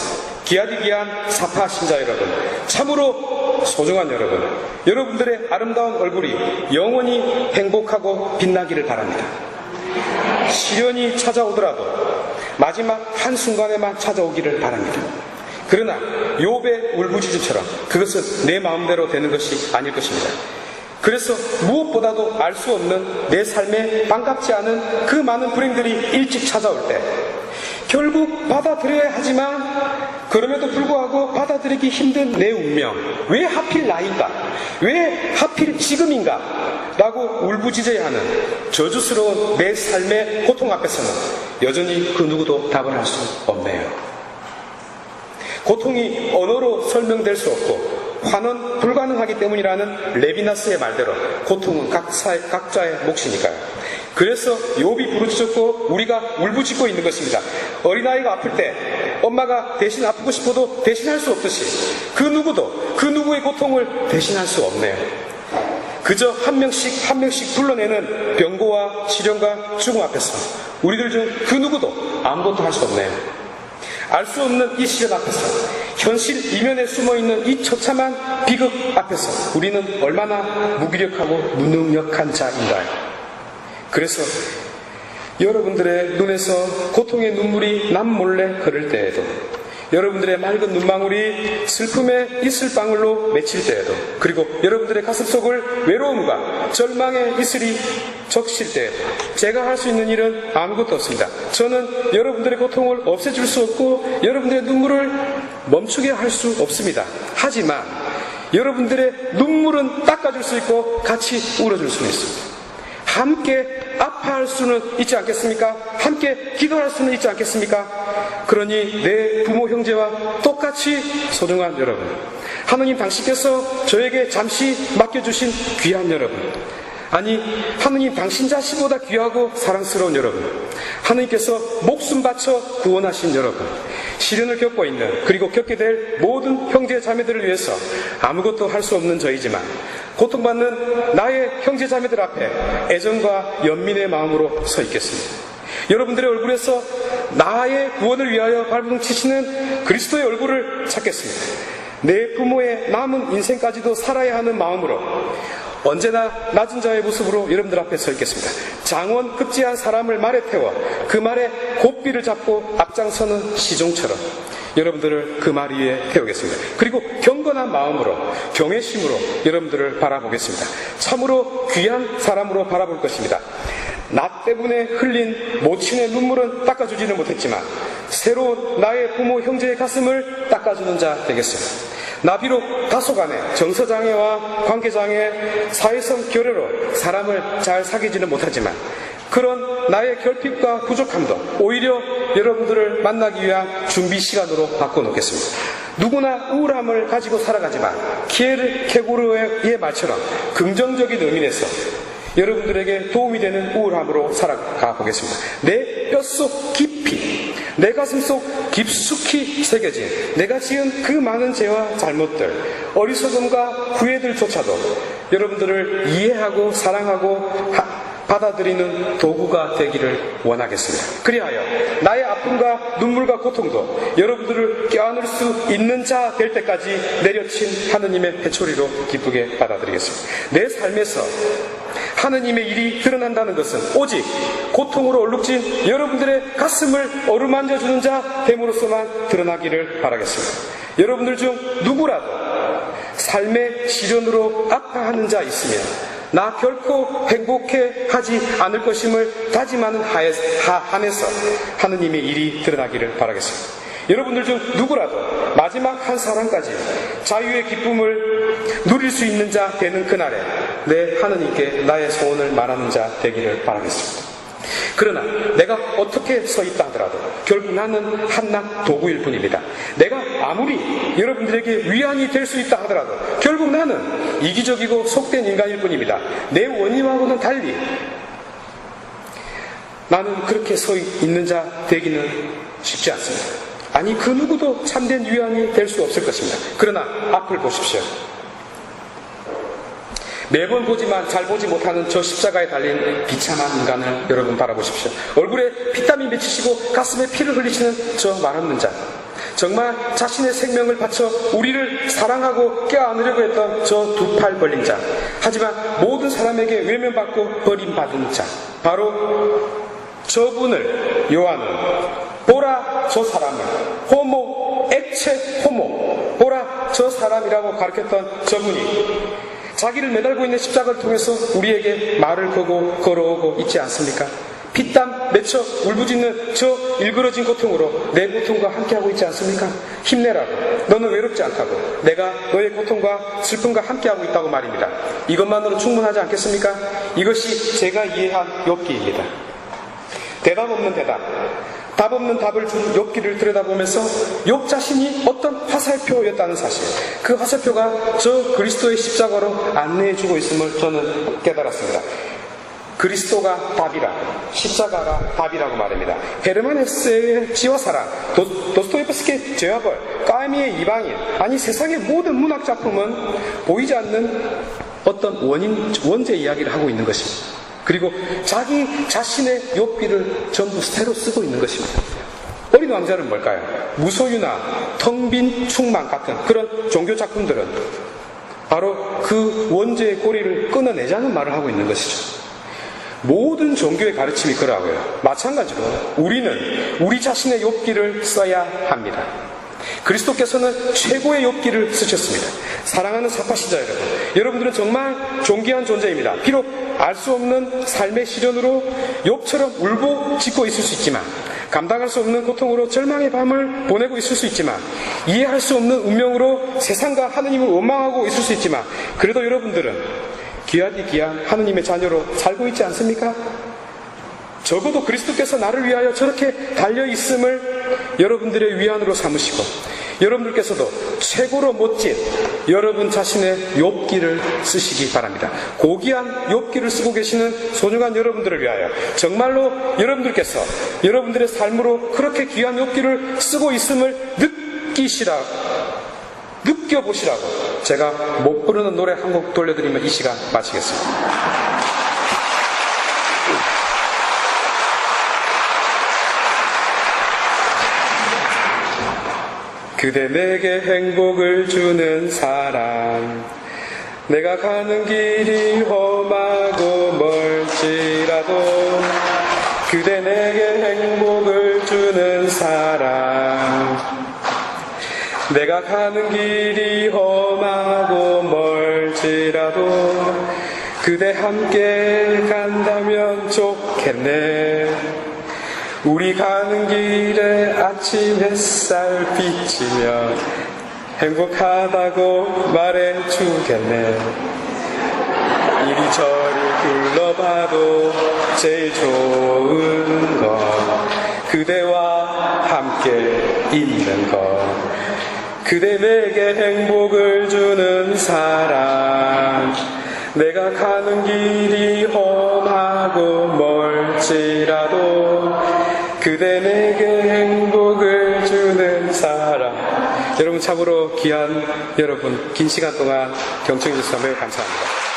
귀하디귀한 사파 신자 여러분, 참으로 소중한 여러분, 여러분들의 아름다운 얼굴이 영원히 행복하고 빛나기를 바랍니다. 시련이 찾아오더라도 마지막 한순간에만 찾아오기를 바랍니다. 그러나 욥의 울부짖음처럼 그것은 내 마음대로 되는 것이 아닐 것입니다. 그래서 무엇보다도 알 수 없는 내 삶에 반갑지 않은 그 많은 불행들이 일찍 찾아올 때 결국 받아들여야 하지만 그럼에도 불구하고 받아들이기 힘든 내 운명, 왜 하필 나인가? 왜 하필 지금인가? 라고 울부짖어야 하는 저주스러운 내 삶의 고통 앞에서는 여전히 그 누구도 답을 할 수 없네요. 고통이 언어로 설명될 수 없고 환원 불가능하기 때문이라는 레비나스의 말대로 고통은 각자의 몫이니까요. 그래서 욥이 부르짖었고 우리가 울부짖고 있는 것입니다. 어린아이가 아플 때 엄마가 대신 아프고 싶어도 대신할 수 없듯이 그 누구도 그 누구의 고통을 대신할 수 없네요. 그저 한 명씩 불러내는 병고와 시련과 죽음 앞에서 우리들 중 그 누구도 아무것도 할 수 없네요. 알 수 없는 이 시련 앞에서 현실 이면에 숨어있는 이 처참한 비극 앞에서 우리는 얼마나 무기력하고 무능력한 자인가요? 그래서 여러분들의 눈에서 고통의 눈물이 남몰래 흐를 때에도, 여러분들의 맑은 눈망울이 슬픔의 이슬방울로 맺힐 때에도, 그리고 여러분들의 가슴속을 외로움과 절망의 이슬이 적실 때에도 제가 할 수 있는 일은 아무것도 없습니다. 저는 여러분들의 고통을 없애줄 수 없고 여러분들의 눈물을 멈추게 할 수 없습니다. 하지만 여러분들의 눈물은 닦아줄 수 있고 같이 울어줄 수는 있습니다. 함께 아파할 수는 있지 않겠습니까? 함께 기도할 수는 있지 않겠습니까? 그러니 내 부모 형제와 똑같이 소중한 여러분, 하느님 당신께서 저에게 잠시 맡겨주신 귀한 여러분, 아니 하느님 당신 자신보다 귀하고 사랑스러운 여러분, 하느님께서 목숨 바쳐 구원하신 여러분, 시련을 겪고 있는 그리고 겪게 될 모든 형제 자매들을 위해서 아무것도 할 수 없는 저이지만 고통받는 나의 형제 자매들 앞에 애정과 연민의 마음으로 서 있겠습니다. 여러분들의 얼굴에서 나의 구원을 위하여 발버둥치시는 그리스도의 얼굴을 찾겠습니다. 내 부모의 남은 인생까지도 살아야 하는 마음으로 언제나 낮은 자의 모습으로 여러분들 앞에 서 있겠습니다. 장원 급제한 사람을 말에 태워 그 말에 고삐를 잡고 앞장서는 시종처럼 여러분들을 그 말 위에 태우겠습니다. 그리고 경건한 마음으로, 경외심으로 여러분들을 바라보겠습니다. 참으로 귀한 사람으로 바라볼 것입니다. 나 때문에 흘린 모친의 눈물은 닦아주지는 못했지만 새로운 나의 부모 형제의 가슴을 닦아주는 자 되겠습니다. 나 비록 다소간에 정서장애와 관계장애, 사회성 결여로 사람을 잘 사귀지는 못하지만 그런 나의 결핍과 부족함도 오히려 여러분들을 만나기 위한 준비 시간으로 바꿔놓겠습니다. 누구나 우울함을 가지고 살아가지만 키에르케고르의 말처럼 긍정적인 의미에서 여러분들에게 도움이 되는 우울함으로 살아가 보겠습니다. 내 뼛속 깊이, 내 가슴속 깊숙이 새겨진 내가 지은 그 많은 죄와 잘못들, 어리석음과 후회들조차도 여러분들을 이해하고 사랑하고 받아들이는 도구가 되기를 원하겠습니다. 그리하여 나의 아픔과 눈물과 고통도 여러분들을 껴안을 수 있는 자 될 때까지 내려친 하느님의 회초리로 기쁘게 받아들이겠습니다. 내 삶에서 하느님의 일이 드러난다는 것은 오직 고통으로 얼룩진 여러분들의 가슴을 어루만져주는 자 됨으로써만 드러나기를 바라겠습니다. 여러분들 중 누구라도 삶의 시련으로 아파하는 자 있으면 나 결코 행복해 하지 않을 것임을 다짐하는 한에서 하느님의 일이 드러나기를 바라겠습니다. 여러분들 중 누구라도 마지막 한 사람까지 자유의 기쁨을 누릴 수 있는 자 되는 그날에 내 하느님께 나의 소원을 말하는 자 되기를 바라겠습니다. 그러나 내가 어떻게 서 있다 하더라도 결국 나는 한낱 도구일 뿐입니다. 내가 아무리 여러분들에게 위안이 될 수 있다 하더라도 결국 나는 이기적이고 속된 인간일 뿐입니다. 내 원인하고는 달리 나는 그렇게 서 있는 자 되기는 쉽지 않습니다. 아니 그 누구도 참된 위안이 될 수 없을 것입니다. 그러나 앞을 보십시오. 매번 보지만 잘 보지 못하는 저 십자가에 달린 비참한 인간을 여러분 바라보십시오. 얼굴에 피땀이 맺히시고 가슴에 피를 흘리시는 저 말없는 자, 정말 자신의 생명을 바쳐 우리를 사랑하고 껴안으려고 했던 저 두 팔 벌린 자, 하지만 모든 사람에게 외면받고 버림받은 자, 바로 저분을 요한은 보라 저 사람을, 호모 액체 호모, 보라 저 사람이라고 가르쳤던 저분이 자기를 매달고 있는 십자가를 통해서 우리에게 말을 걸어오고 있지 않습니까? 피땀 맺혀 울부짖는 저 일그러진 고통으로 내 고통과 함께하고 있지 않습니까? 힘내라고, 너는 외롭지 않다고, 내가 너의 고통과 슬픔과 함께하고 있다고 말입니다. 이것만으로 충분하지 않겠습니까? 이것이 제가 이해한 욥기입니다. 대답 없는 대답, 답 없는 답을 준 욥기를 들여다보면서 욥 자신이 어떤 화살표였다는 사실, 그 화살표가 저 그리스도의 십자가로 안내해주고 있음을 저는 깨달았습니다. 그리스도가 답이라, 십자가가 답이라고 말합니다. 헤르만 헤세의 지와 사랑, 도스토옙스키의 죄와 벌, 까미의 이방인, 아니 세상의 모든 문학 작품은 보이지 않는 어떤 원죄 이야기를 하고 있는 것입니다. 그리고 자기 자신의 욥기를 전부 새로 쓰고 있는 것입니다. 어린 왕자는 뭘까요? 무소유나 텅 빈 충만 같은 그런 종교 작품들은 바로 그 원죄의 고리를 끊어내자는 말을 하고 있는 것이죠. 모든 종교의 가르침이 그러하고요. 마찬가지로 우리는 우리 자신의 욥기를 써야 합니다. 그리스도께서는 최고의 욥기를 쓰셨습니다. 사랑하는 사파신자 여러분, 여러분들은 정말 존귀한 존재입니다. 비록 알 수 없는 삶의 시련으로 욥처럼 울부짖고 있을 수 있지만, 감당할 수 없는 고통으로 절망의 밤을 보내고 있을 수 있지만, 이해할 수 없는 운명으로 세상과 하느님을 원망하고 있을 수 있지만, 그래도 여러분들은 귀하디 귀한 하느님의 자녀로 살고 있지 않습니까? 적어도 그리스도께서 나를 위하여 저렇게 달려있음을 여러분들의 위안으로 삼으시고, 여러분들께서도 최고로 멋진 여러분 자신의 욥기를 쓰시기 바랍니다. 고귀한 욥기를 쓰고 계시는 소중한 여러분들을 위하여 정말로 여러분들께서 여러분들의 삶으로 그렇게 귀한 욥기를 쓰고 있음을 느껴보시라고 제가 못 부르는 노래 한 곡 돌려드리면 이 시간 마치겠습니다. 그대 내게 행복을 주는 사람, 내가 가는 길이 험하고 멀지라도 그대 내게 행복을 주는 사랑. 내가 가는 길이 험하고 멀지라도 그대 함께 간다면 좋겠네. 우리 가는 길에 아침 햇살 비치며 행복하다고 말해주겠네. 이리저리 둘러봐도 제일 좋은 건 그대와 함께 있는 것. 그대 내게 행복을 주는 사랑. 내가 가는 길이 험하고 멀지라도 그대 내게 행복을 주는 사랑. 여러분 참으로 귀한 여러분 긴 시간 동안 경청해 주셔서 매우 감사합니다.